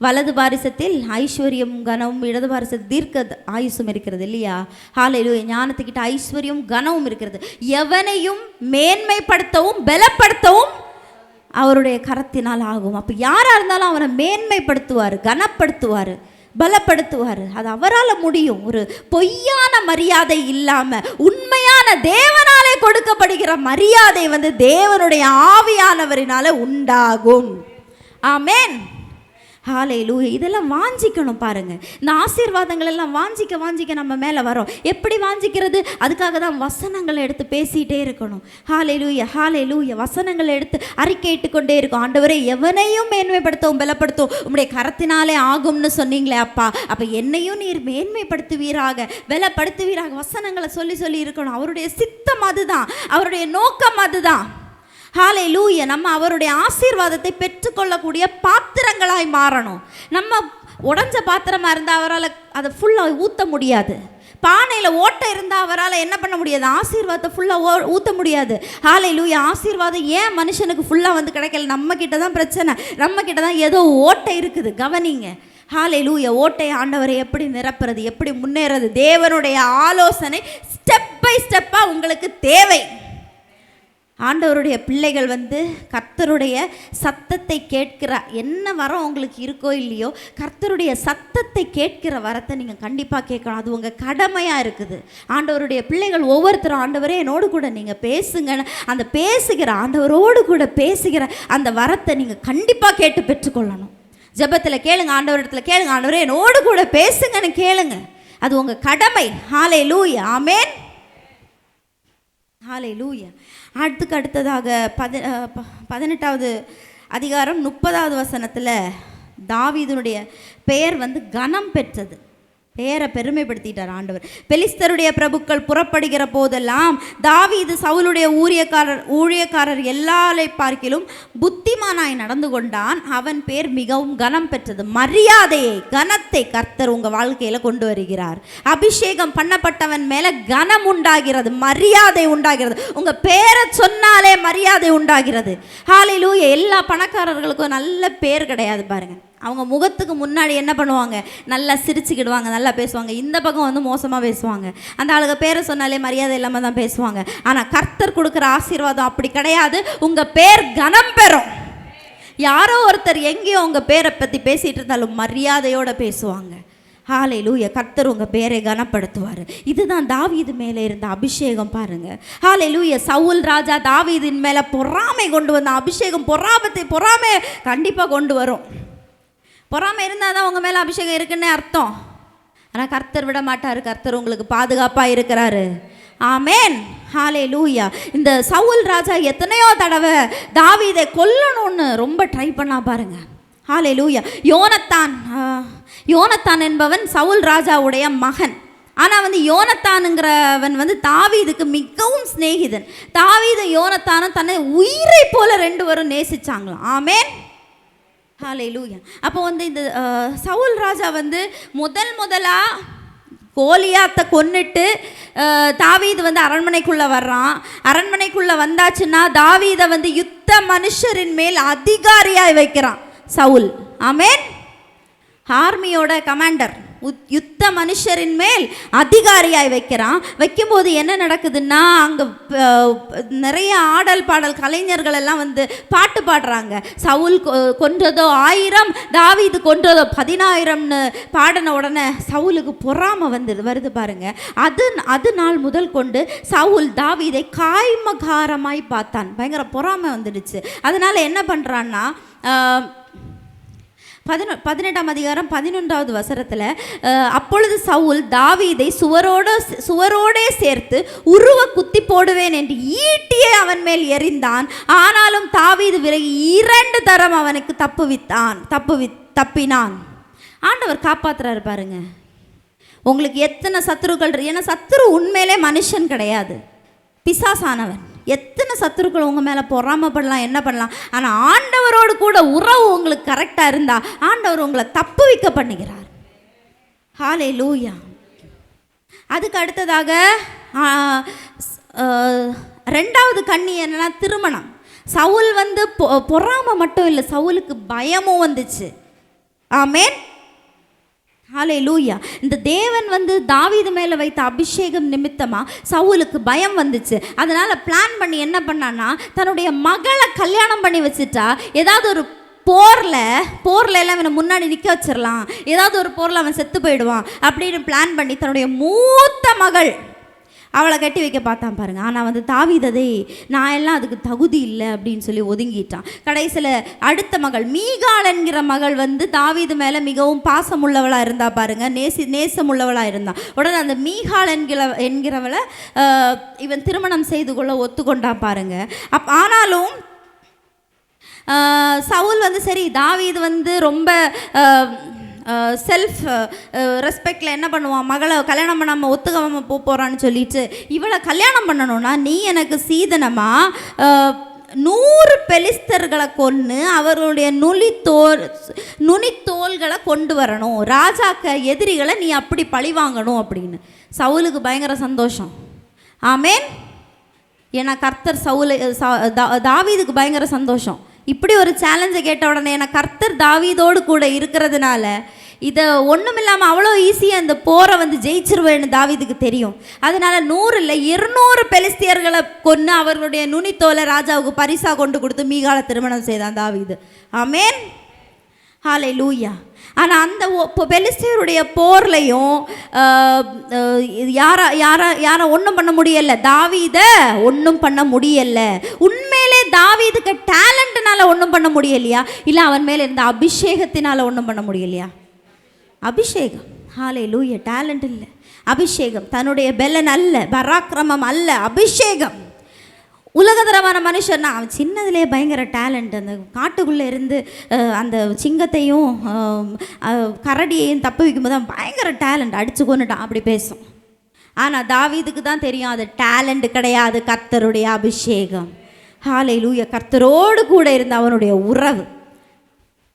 வலது பாரிசத்தில் ஐஸ்வர்யம் கனமும், இடது பாரிசத்தில் தீர்க்க ஆயுசும் இருக்கிறது, இல்லையா? ஹalleluya. ஞானத்துக்கிட்ட ஐஸ்வர்யம் கனமும் இருக்கிறது. எவனையும் மேன்மைப்படுத்தவும் பலப்படுத்தவும் அவருடைய கரத்தினால் ஆகும். அப்போ யாராக இருந்தாலும் அவனை மேன்மைப்படுத்துவார், கனப்படுத்துவார், பலப்படுத்துவார். அது அவரால் முடியும். ஒரு பொய்யான மரியாதை இல்லாமல் உண்மையான தேவனாலே கொடுக்கப்படுகிற மரியாதை தேவனுடைய ஆவியானவரினால உண்டாகும். ஆமேன். ஹalleluya. இதெல்லாம் வாஞ்சிக்கணும் பாருங்கள். இந்த ஆசீர்வாதங்கள் எல்லாம் வாஞ்சிக்க நம்ம மேலே வரும். எப்படி வாஞ்சிக்கிறது? அதுக்காக தான் வசனங்களை எடுத்து பேசிகிட்டே இருக்கணும். ஹalleluya, ஹalleluya. வசனங்களை எடுத்து அறிக்கையிட்டு கொண்டே இருக்கும். ஆண்டவரே, எவனையும் மேன்மைப்படுத்தவும் பலப்படுத்தும் உம்முடைய கரத்தினாலே ஆகும்னு சொன்னீங்களே அப்பா, அப்போ என்னையும் நீர் மேன்மைப்படுத்துவீராக, பலப்படுத்துவீராக. வசனங்களை சொல்லி இருக்கணும். அவருடைய சித்தம் அதுதான், அவருடைய நோக்கம் அதுதான். ஹalleluya. நம்ம அவருடைய ஆசீர்வாதத்தை பெற்றுக்கொள்ளக்கூடிய பாத்திரங்களாய் மாறணும். நம்ம உடஞ்ச பாத்திரமாக இருந்தால் அவரால் அதை ஃபுல்லாக ஊற்ற முடியாது. பானையில் ஓட்டை இருந்தால் அவரால் என்ன பண்ண முடியாது? ஆசீர்வாதத்தை ஃபுல்லாக ஊற்ற முடியாது. ஹalleluya. ஆசீர்வாதம் ஏன் மனுஷனுக்கு ஃபுல்லாக கிடைக்கல? நம்ம கிட்ட தான் பிரச்சனை, நம்ம கிட்ட தான் ஏதோ ஓட்டை இருக்குது. கவனிங்க. ஹalleluya. ஓட்டை ஆண்டவரை எப்படி நிரப்புறது, எப்படி முன்னேறது? தேவனுடைய ஆலோசனை ஸ்டெப் பை ஸ்டெப்பாக உங்களுக்கு தேவை. ஆண்டவருடைய பிள்ளைகள் கர்த்தருடைய சத்தத்தை கேட்கிற என்ன வரம் உங்களுக்கு இருக்கோ இல்லையோ, கர்த்தருடைய சத்தத்தை கேட்கிற வரத்தை நீங்கள் கண்டிப்பாக கேட்கணும். அது உங்கள் கடமையாக இருக்குது. ஆண்டவருடைய பிள்ளைகள் ஒவ்வொருத்தரும், ஆண்டவரே என்னோடு கூட நீங்கள் பேசுங்கன்னு அந்த பேசுகிற ஆண்டவரோடு கூட பேசுகிற அந்த வரத்தை நீங்கள் கண்டிப்பாக கேட்டு பெற்றுக்கொள்ளணும். ஜெபத்தில் கேளுங்க, ஆண்டவரிடத்தில் கேளுங்க, ஆண்டவரே என்னோடு கூட பேசுங்கன்னு கேளுங்க. அது உங்கள் கடமை. ஹalleluya. ஆமேன். ஹalleluya. அடுத்ததாக 18வது அதிகாரம் 30வது வசனத்தில் தாவீதுனுடைய பெயர் கனம் பெற்றது. பெயரை பெருமைப்படுத்திட்டார் ஆண்டவர். பெலிஸ்தருடைய பிரபுக்கள் புறப்படுகிற போதெல்லாம் தாவீது சவுலுடைய ஊழியக்காரர் எல்லாரை பார்க்கிலும் புத்திமானாய் நடந்து கொண்டான். அவன் பேர் மிகவும் கனம் பெற்றது. மரியாதையை, கனத்தை கர்த்தர் உங்கள் வாழ்க்கையில் கொண்டு வருகிறார். அபிஷேகம் பண்ணப்பட்டவன் மேலே கனம் உண்டாகிறது, மரியாதை உண்டாகிறது. உங்கள் பேரை சொன்னாலே மரியாதை உண்டாகிறது. ஹalleluya. எல்லா பணக்காரர்களுக்கும் நல்ல பேர் கிடையாது பாருங்கள். அவங்க முகத்துக்கு முன்னாடி என்ன பண்ணுவாங்க? நல்லா சிரிச்சுக்கிடுவாங்க, நல்லா பேசுவாங்க. இந்த பக்கம் மோசமாக பேசுவாங்க. அந்த ஆளுங்க பேரை சொன்னாலே மரியாதை இல்லாமல் தான் பேசுவாங்க. ஆனால் கர்த்தர் கொடுக்குற ஆசீர்வாதம் அப்படி கிடையாது. உங்கள் பேர் கனம் பெறும். யாரோ ஒருத்தர் எங்கேயோ உங்கள் பேரை பற்றி பேசிகிட்டு இருந்தாலும் மரியாதையோடு பேசுவாங்க. ஹalleluya. கர்த்தர் உங்கள் பேரை கனப்படுத்துவார். இதுதான் தாவீது மேலே இருந்த அபிஷேகம் பாருங்கள். ஹalleluya. சவுல் ராஜா தாவீதின் மேலே பொறாமை கொண்டு வந்த அபிஷேகம் பொறாமை கண்டிப்பாக கொண்டு வரும். பொறாமை இருந்தால் தான் உங்கள் மேலே அபிஷேகம் இருக்குன்னே அர்த்தம். ஆனால் கர்த்தர் விட மாட்டார். கர்த்தர் உங்களுக்கு பாதுகாப்பாக இருக்கிறாரு. ஆமேன். ஹalleluya. இந்த சவுல் ராஜா எத்தனையோ தடவை தாவீதை கொல்லணும்னு ரொம்ப ட்ரை பண்ணா பாருங்க. ஹalleluya. யோனத்தான் என்பவன் சவுல் ராஜாவுடைய மகன். ஆனால் யோனத்தானுங்கிறவன் தாவீதுக்கு மிகவும் சிநேகிதன். தாவீது யோனத்தானும் தன்னை உயிரை போல 2 பேரும் நேசிச்சாங்களாம். ஆமேன். ஹல்லேலூயா. அப்போ வந்து இந்த சவுல் ராஜா வந்து முதலா கோலியாத்தை கொன்னுட்டு தாவீது வந்து அரண்மனைக்குள்ளே வர்றான். அரண்மனைக்குள்ளே வந்தாச்சுன்னா தாவீதை வந்து யுத்த மனுஷரின் மேல் அதிகாரியாக வைக்கிறான் சவுல். ஆமேன். ஆர்மியோட கமாண்டர், யுத்த மனுஷரின் மேல் அதிகாரியாய் வைக்கிறான். வைக்கும்போது என்ன நடக்குதுன்னா, அங்கே நிறைய ஆடல் பாடல் கலைஞர்கள் எல்லாம் வந்து பாட்டு பாடுறாங்க. சவுல் கொன்றதோ 1000, தாவீது கொன்றதோ 10000ன்னு பாடின உடனே சவுலுக்கு பொறாமை வருது பாருங்க. அது நாள் முதல் கொண்டு சவுல் தாவீதை காய்மகாரமாய் பார்த்தான். பயங்கர பொறாமை வந்துடுச்சு. அதனால என்ன பண்ணுறான்னா, 18ஆம் அதிகாரம் 11வது வசனத்தில், அப்பொழுது சவுல் தாவீதை சுவரோடே சேர்த்து உருவ குத்தி போடுவேன் என்று ஈட்டியை அவன் மேல் எறிந்தான். ஆனாலும் தாவீது விலகி 2 தரம் அவனுக்கு தப்பினான். ஆண்டவர் காப்பாற்றுறாரு பாருங்க. உங்களுக்கு எத்தனை சத்துருக்கள், ஏன்னா சத்துரு உண்மையிலே மனுஷன் கிடையாது, பிசாசானவன். எத்தனை சத்துருக்கள் உங்கள் மேலே பொறாமப்படலாம், என்ன பண்ணலாம். ஆனால் ஆண்டவரோடு கூட உறவு உங்களுக்கு கரெக்டாக இருந்தால் ஆண்டவர் உங்களை தப்பு வைக்க பண்ணுகிறார். ஹல்லேலூயா. அதுக்கு அடுத்ததாக 2வது கண்ணி என்னன்னா திருமணம். சவுல் வந்து பொறாமை மட்டும் இல்லை, சவுலுக்கு பயமும் வந்துச்சு. ஆமேன். ஹல்லேலூயா. இந்த தேவன் வந்து தாவீது மேலே வைத்த அபிஷேகம் நிமித்தமாக சவுலுக்கு பயம் வந்துச்சு. அதனால் பிளான் பண்ணி என்ன பண்ணான்னா, தன்னுடைய மகளை கல்யாணம் பண்ணி வச்சுட்டா ஏதாவது ஒரு போரில் எல்லாம் அவனை முன்னாடி நிற்க வச்சிடலாம், ஏதாவது ஒரு போரில் அவன் செத்து போயிடுவான் அப்படின்னு பிளான் பண்ணி தன்னுடைய மூத்த மகள் அவளை கட்டி வைக்க பார்த்தான் பாருங்க. ஆனால் வந்து தாவீததை நான் எல்லாம் அதுக்கு தகுதி இல்லை அப்படின்னு சொல்லி ஒதுங்கிட்டான். கடைசியில் அடுத்த மகள் மீகாள் என்கிற மகள் வந்து தாவீது மேலே மிகவும் பாசமுள்ளவளாக இருந்தா பாருங்க, நேசமுள்ளவளாக இருந்தான். உடனே அந்த மீகாள் என்கிறவளை இவன் திருமணம் செய்து கொள்ள ஒத்துக்கொண்டான் பாருங்க. ஆனாலும் சவுல் வந்து சரி, தாவீது வந்து ரொம்ப செல்ஃப் ரெஸ்பெக்டில் என்ன பண்ணுவான், மகளை கல்யாணம் பண்ணாமல் ஒத்துக்காமல் போகிறான்னு சொல்லிட்டு இவளை கல்யாணம் பண்ணணும்னா நீ எனக்கு சீதனமாக 100 பெலிஸ்தர்களை கொன்று அவர்களுடைய நுனித்தோள்களை கொண்டு வரணும், ராஜாக்க எதிரிகளை நீ அப்படி பழி வாங்கணும் அப்படின்னு. சவுலுக்கு பயங்கர சந்தோஷம். ஆமேன். ஏன்னா கர்த்தர் தாவீதுக்கு பயங்கர சந்தோஷம். இப்படி ஒரு சேலஞ்சை கேட்ட உடனே ஏன்னா கர்த்தர் தாவீதோடு கூட இருக்கிறதுனால இதை ஒன்றும் இல்லாமல் அவ்வளோ ஈஸியாக இந்த போரை வந்து ஜெயிச்சிருவேன்னு தாவீதுக்கு தெரியும். அதனால 100 இல்லை 200 பெலிஸ்தியர்களை கொன்று அவர்களுடைய நுனித்தோலை ராஜாவுக்கு பரிசாக கொண்டு கொடுத்து மீகாலை திருமணம் செய்தான் தாவீது. ஆமேன். ஹல்லேலூயா. ஆனால் அந்த பெலிஸ்தியருடைய போர்லையும் யாரை ஒன்றும் பண்ண முடியலை, தாவீதை ஒன்றும் பண்ண முடியலை. உண்மையிலே தாவீதுக்கு டேலண்ட்னால ஒன்றும் பண்ண முடியலையா, இல்லை அவன் மேலே இருந்த அபிஷேகத்தினால ஒன்றும் பண்ண முடியலையா? அபிஷேகம். ஹல்லேலூயா. டேலண்ட் இல்லை, அபிஷேகம். தன்னுடைய பெலன் அல்ல, பராக்கிரமம் அல்ல, அபிஷேகம். உலகதரமான மனுஷன்னா அவன் சின்னதுலேயே பயங்கர டேலண்ட். அந்த காட்டுக்குள்ளே இருந்து அந்த சிங்கத்தையும் கரடியையும் தப்பு வைக்கும்போது அவன் பயங்கர டேலண்ட், அடித்து கொண்டுட்டான் அப்படி பேசும். ஆனால் தாவீதுக்கு தான் தெரியும் அது டேலண்ட் கிடையாது, கர்த்தருடைய அபிஷேகம். ஹல்லேலூயா. கர்த்தரோடு கூட இருந்த அவனுடைய உறவு.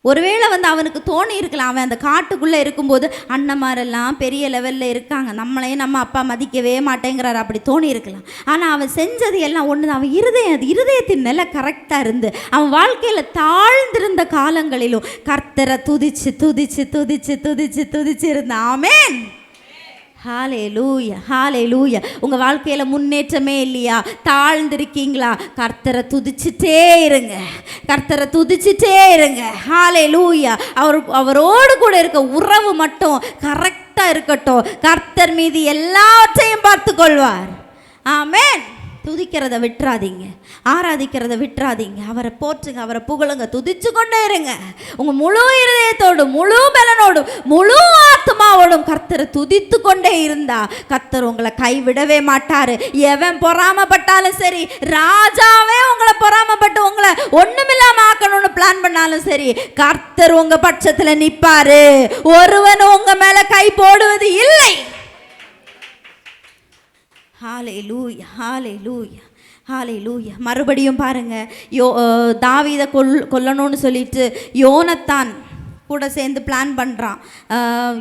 ஒருவேளை வந்து அவனுக்கு தோணி இருக்கலாம், அவன் அந்த காட்டுக்குள்ளே இருக்கும்போது அண்ணன்மாரெல்லாம் பெரிய லெவலில் இருக்காங்க, நம்மளையும் நம்ம அப்பா மதிக்கவே மாட்டேங்கிறார், அப்படி தோணி இருக்கலாம். ஆனால் அவன் செஞ்சது எல்லாம் ஒன்று தான். அவன் இருதயத்தின் நிலை கரெக்டாக இருந்து அவன் வாழ்க்கையில் தாழ்ந்திருந்த காலங்களிலும் கர்த்தரை துதிச்சு துதிச்சு துதிச்சு துதிச்சு துதிச்சு இருந்தான். ஆமேன். ஹல்லேலூயா. ஹல்லேலூயா. உங்கள் வாழ்க்கையில் முன்னேற்றமே இல்லையா, தாழ்ந்திருக்கீங்களா, கர்த்தரை துதிச்சுட்டே இருங்க, கர்த்தரை துதிச்சுட்டே இருங்க. ஹல்லேலூயா. அவரோடு கூட இருக்க உறவு மட்டும் கரெக்டாக இருக்கட்டும், கர்த்தர் மீது எல்லாத்தையும் பார்த்து கொள்வார். ஆமேன். துதிக்கிறத விட்டுறாதீங்க, ஆராதிக்கிறத விட்டுறாதீங்க. அவரை போற்றுங்க, அவரை புகழுங்க, துதிச்சு கொண்டே இருங்க. உங்கள் முழு இருதயத்தோடும் முழு பலனோடும் முழு ஆத்மாவோடும் கர்த்தரை துதித்து கொண்டே இருந்தா கர்த்தர் உங்களை கைவிடவே மாட்டார். எவன் பொறாமப்பட்டாலும் சரி, ராஜாவே உங்களை பொறாமப்பட்டு உங்களை ஒன்றுமில்லாம ஆக்கணும்னு பிளான் பண்ணாலும் சரி, கர்த்தர் உங்கள் பட்சத்தில் நிற்பாரு. ஒருவனும் உங்கள் மேலே கை போடுவது இல்லை. ஹalleluya ஹalleluya ஹalleluya. மறுபடியும் பாருங்க, தாவீதை கொல்லணும்னு சொல்லிட்டு யோனத்தான் கூட சேர்ந்து பிளான் பண்ணுறான்.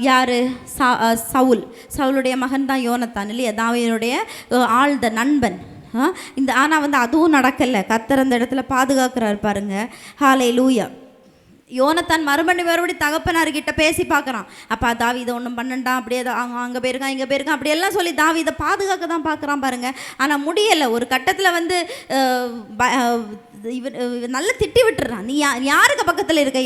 யார்? சவுலுடைய மகன் தான் யோனத்தான் இல்லையா, தாவீதுடைய ஆழ்ந்த நண்பன். ஆனால் அதுவும் நடக்கலை. கர்த்தர் அந்த இடத்துல பாதுகாக்கிறார் பாருங்க. ஹalleluya. யோனத்தான் மறுபடி தகப்பனார்கிட்ட பேசி பார்க்குறான். அப்பா தாவீதை ஒன்றும் பண்ணண்டான், அப்படியே அங்கே போயிருக்கான் இங்கே போயிருக்கான் அப்படியெல்லாம் சொல்லி தாவீதை பாதுகாக்க தான் பார்க்குறான் பாருங்க. ஆனால் முடியலை. ஒரு கட்டத்தில் இவன் நல்லா திட்டி விட்டுறான். நீ யாருக்கு பக்கத்தில் இருக்க?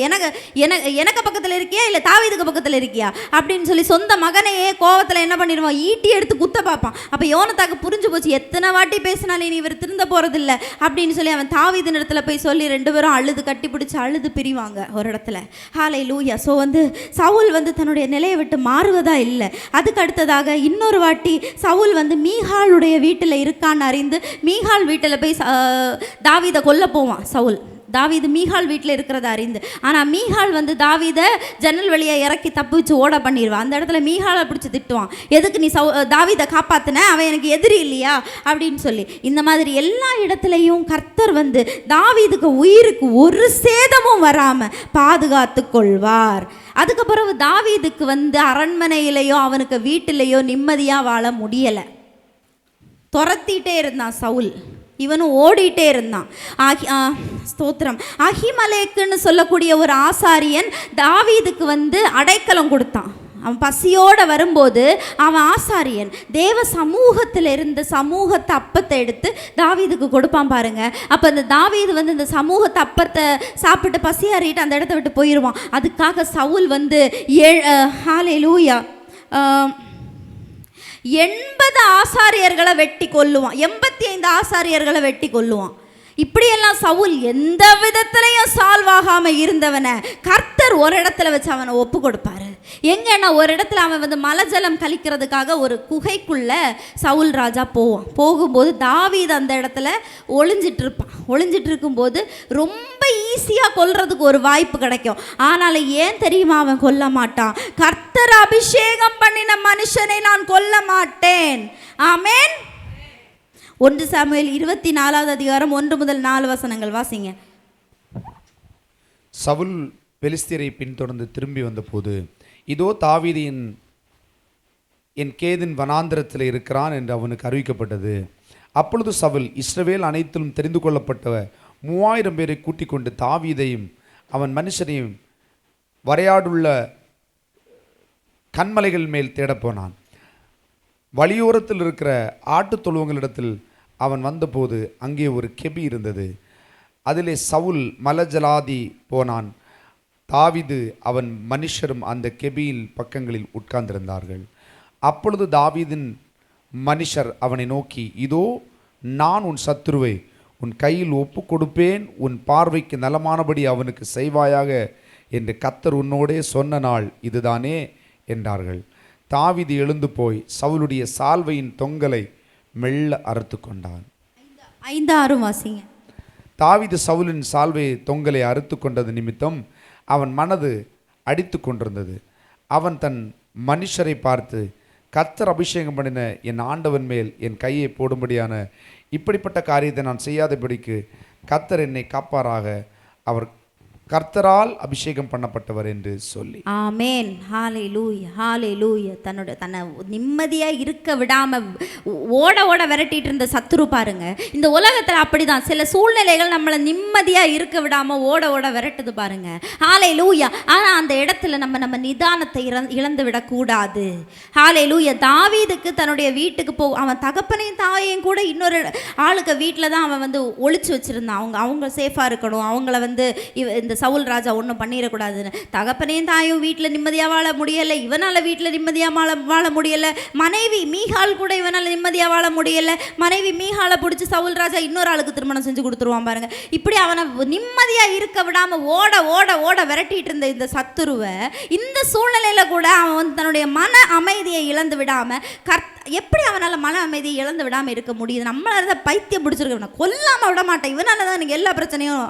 எனக்கு பக்கத்தில் இருக்கியா இல்லை தாவீதுக்கு பக்கத்தில் இருக்கியா அப்படின்னு சொல்லி சொந்த மகனையே கோவத்தில் என்ன பண்ணிடுவான், ஈட்டி எடுத்து குத்த பார்ப்பான். அப்போ யோனத்தாக்கு புரிஞ்சு போச்சு, எத்தனை வாட்டி பேசினாலே நீ இவர் திருந்த போகிறதில்ல அப்படின்னு சொல்லி அவன் தாவீதின் இடத்துல போய் சொல்லி 2 பேரும் அழுது கட்டி பிடிச்சி அழுது பிரிவாங்க ஒரு இடத்துல. ஹalleluya. ஸோ சவுல் தன்னுடைய நிலையை விட்டு மாறுவதா இல்லை. அதுக்கு அடுத்ததாக இன்னொரு வாட்டி சவுல் மீகாளுடைய வீட்டில் இருக்கான்னு அறிந்து மீகாள் வீட்டில் போய் தாவீதை கொல்ல போவான். சவுல் தாவீது மீகாள் வீட்டில் இருக்கிறத அறிந்து. ஆனால் மீகாள் தாவீதை ஜன்னல் வழியை இறக்கி தப்பிச்சு ஓட பண்ணிடுவான். அந்த இடத்துல மீகாளை பிடிச்சி திட்டுவான், எதுக்கு நீ தாவீதை காப்பாற்றின, அவன் எனக்கு எதிரி இல்லையா அப்படின்னு சொல்லி. இந்த மாதிரி எல்லா இடத்துலையும் கர்த்தர் தாவீதுக்கு உயிருக்கு ஒரு சேதமும் வராமல் பாதுகாத்து கொள்வார். அதுக்கு பிறகு தாவீதுக்கு அரண்மனையிலையோ அவனுக்கு வீட்டிலையோ நிம்மதியாக வாழ முடியலை. துரத்திட்டே இருந்தான் சவுல், இவனும் ஓடிட்டே இருந்தான். ஸ்தோத்திரம். அஹிமலேக்குன்னு சொல்லக்கூடிய ஒரு ஆசாரியன் தாவீதுக்கு அடைக்கலம் கொடுத்தான். அவன் பசியோடு வரும்போது அவன் ஆசாரியன் தேவ சமூகத்தில் இருந்த சமூகத்தை அப்பத்தை எடுத்து தாவீதுக்கு கொடுப்பான் பாருங்க. அப்போ இந்த தாவீது இந்த சமூகத்தை அப்பத்தை சாப்பிட்டு பசியாறிட்டு அந்த இடத்த விட்டு போயிடுவான். அதுக்காக சவுல் ஹalleluya 80 ஆசாரியர்களை வெட்டி கொல்லுவான். 85 ஆசாரியர்களை வெட்டி கொல்லுவான். இப்படியெல்லாம் சவுல் எந்த விதத்திலையும் சால்வாகாமல் இருந்தவனை கர்த்தர் ஒரு இடத்துல வச்சு அவனை ஒப்பு கொடுப்பாரு. எங்கன்னா ஒரு இடத்துல அவன் மலஜலம் கழிக்கிறதுக்காக ஒரு குகைக்குள்ள சவுல் ராஜா போவான். போகும்போது தாவீது அந்த இடத்துல ஒளிஞ்சிட்டு இருப்பான். ஒளிஞ்சிட்டு இருக்கும்போது ரொம்ப ஈஸியாக கொல்றதுக்கு ஒரு வாய்ப்பு கிடைக்கும். ஆனால் ஏன் தெரியுமா அவன் கொல்ல மாட்டான்? கர்த்தர் அபிஷேகம் பண்ணின மனுஷனை நான் கொல்ல மாட்டேன். ஆமென். 1 சாமுவேல் 24வது அதிகாரம் 1 முதல் 4 வசனங்கள் வாசிங்க. சவுல் பெலிஸ்தியரை பின்தொடர்ந்து திரும்பி வந்தபோது, இதோ தாவீது என் கேதின் வனாந்திரத்தில் இருக்கிறான் என்று அவனுக்கு அறிவிக்கப்பட்டது. அப்பொழுது சவுல் இஸ்ரவேல் அனைத்திலும் தெரிந்து கொள்ளப்பட்ட 3000 பேரை கூட்டிக் கொண்டு தாவீதையும் அவன் மனுஷனையும் வரையாடுள்ள கண்மலைகள் மேல் தேடப்போனான். வழியோரத்தில் இருக்கிற ஆட்டுத் தொழுவங்களிடத்தில் அவன் வந்தபோது அங்கே ஒரு கெபி இருந்தது. அதிலே சவுல் மலஜலாதி போனான். தாவீது அவன் மனுஷரும் அந்த கெபியில் பக்கங்களில் உட்கார்ந்திருந்தார்கள். அப்பொழுது தாவீதின் மனுஷர் அவனை நோக்கி, இதோ நான் உன் சத்துருவை உன் கையில் ஒப்பு கொடுப்பேன், உன் பார்வைக்கு நலமானபடி அவனுக்கு செய்வாயாக என்று கர்த்தர் உன்னோடே சொன்ன நாள் இதுதானே என்றார்கள். தாவீது எழுந்து போய் சவுலுடைய சால்வையின் தொங்கலை மெல்ல அறுத்து கொண்டான். 5-6 வாசிங்க. தாவீது சவுலின் சால்வை தொங்கலை அறுத்து கொண்டது நிமித்தம் அவன் மனது அடித்து கொண்டிருந்தது. அவன் தன் மனுஷரை பார்த்து, கர்த்தர் அபிஷேகம் பண்ணின என் ஆண்டவன் மேல் என் கையை போடும்படியான இப்படிப்பட்ட காரியத்தை நான் செய்யாதபடிக்கு கர்த்தர் என்னை காப்பாராக, அவர் கர்த்தரால் அபிஷேகம் பண்ணப்பட்டவர் என்று சொல்லி. ஆமேன். ஹalleluya ஹalleluya. தன்னை நிம்மதியாக இருக்க விடாமல் ஓட விரட்டிட்டு இருந்த சத்துரு பாருங்க. இந்த உலகத்தில் அப்படிதான் சில சூழ்நிலைகள் நம்மளை நிம்மதியாக இருக்க விடாமல் ஓட விரட்டுது பாருங்க. ஹalleluya. ஆனால் அந்த இடத்துல நம்ம நிதானத்தை இழந்து விடக்கூடாது. ஹalleluya. தாவீதுக்கு தன்னுடைய வீட்டுக்கு அவன் தகப்பனையும் தாயையும் கூட இன்னொரு ஆளுக்கு வீட்டில் தான் அவன் ஒளிச்சு வச்சுருந்தான். அவங்க சேஃபாக இருக்கணும், அவங்கள இந்த சவுல் ராஜா ஒன்றும் பண்ணிடக்கூடாதுன்னு. தகப்பனையும் தாயும் வீட்டில் நிம்மதியாக வாழ முடியலை, இவனால் வீட்டில் நிம்மதியாக வாழ முடியலை. மனைவி மீகால் கூட இவனால் நிம்மதியாக வாழ முடியலை. மனைவி மீகாலை பிடிச்சி சவுல் ராஜா இன்னொரு ஆளுக்கு திருமணம் செஞ்சு கொடுத்துருவான் பாருங்க. இப்படி அவனை நிம்மதியாக இருக்க விடாமல் ஓட விரட்டிட்டு இருந்த இந்த சத்துருவை இந்த சூழ்நிலையில் கூட அவன் தன்னுடைய மன அமைதியை இழந்து விடாமல் எப்படி அவனால் மன அமைதியை இழந்து விடாமல் இருக்க முடியுது? நம்மளால தான் பைத்தியம் பிடிச்சிருக்க, கொல்லாமல் விட மாட்டேன், இவனால தான் எனக்கு எல்லா பிரச்சனையும்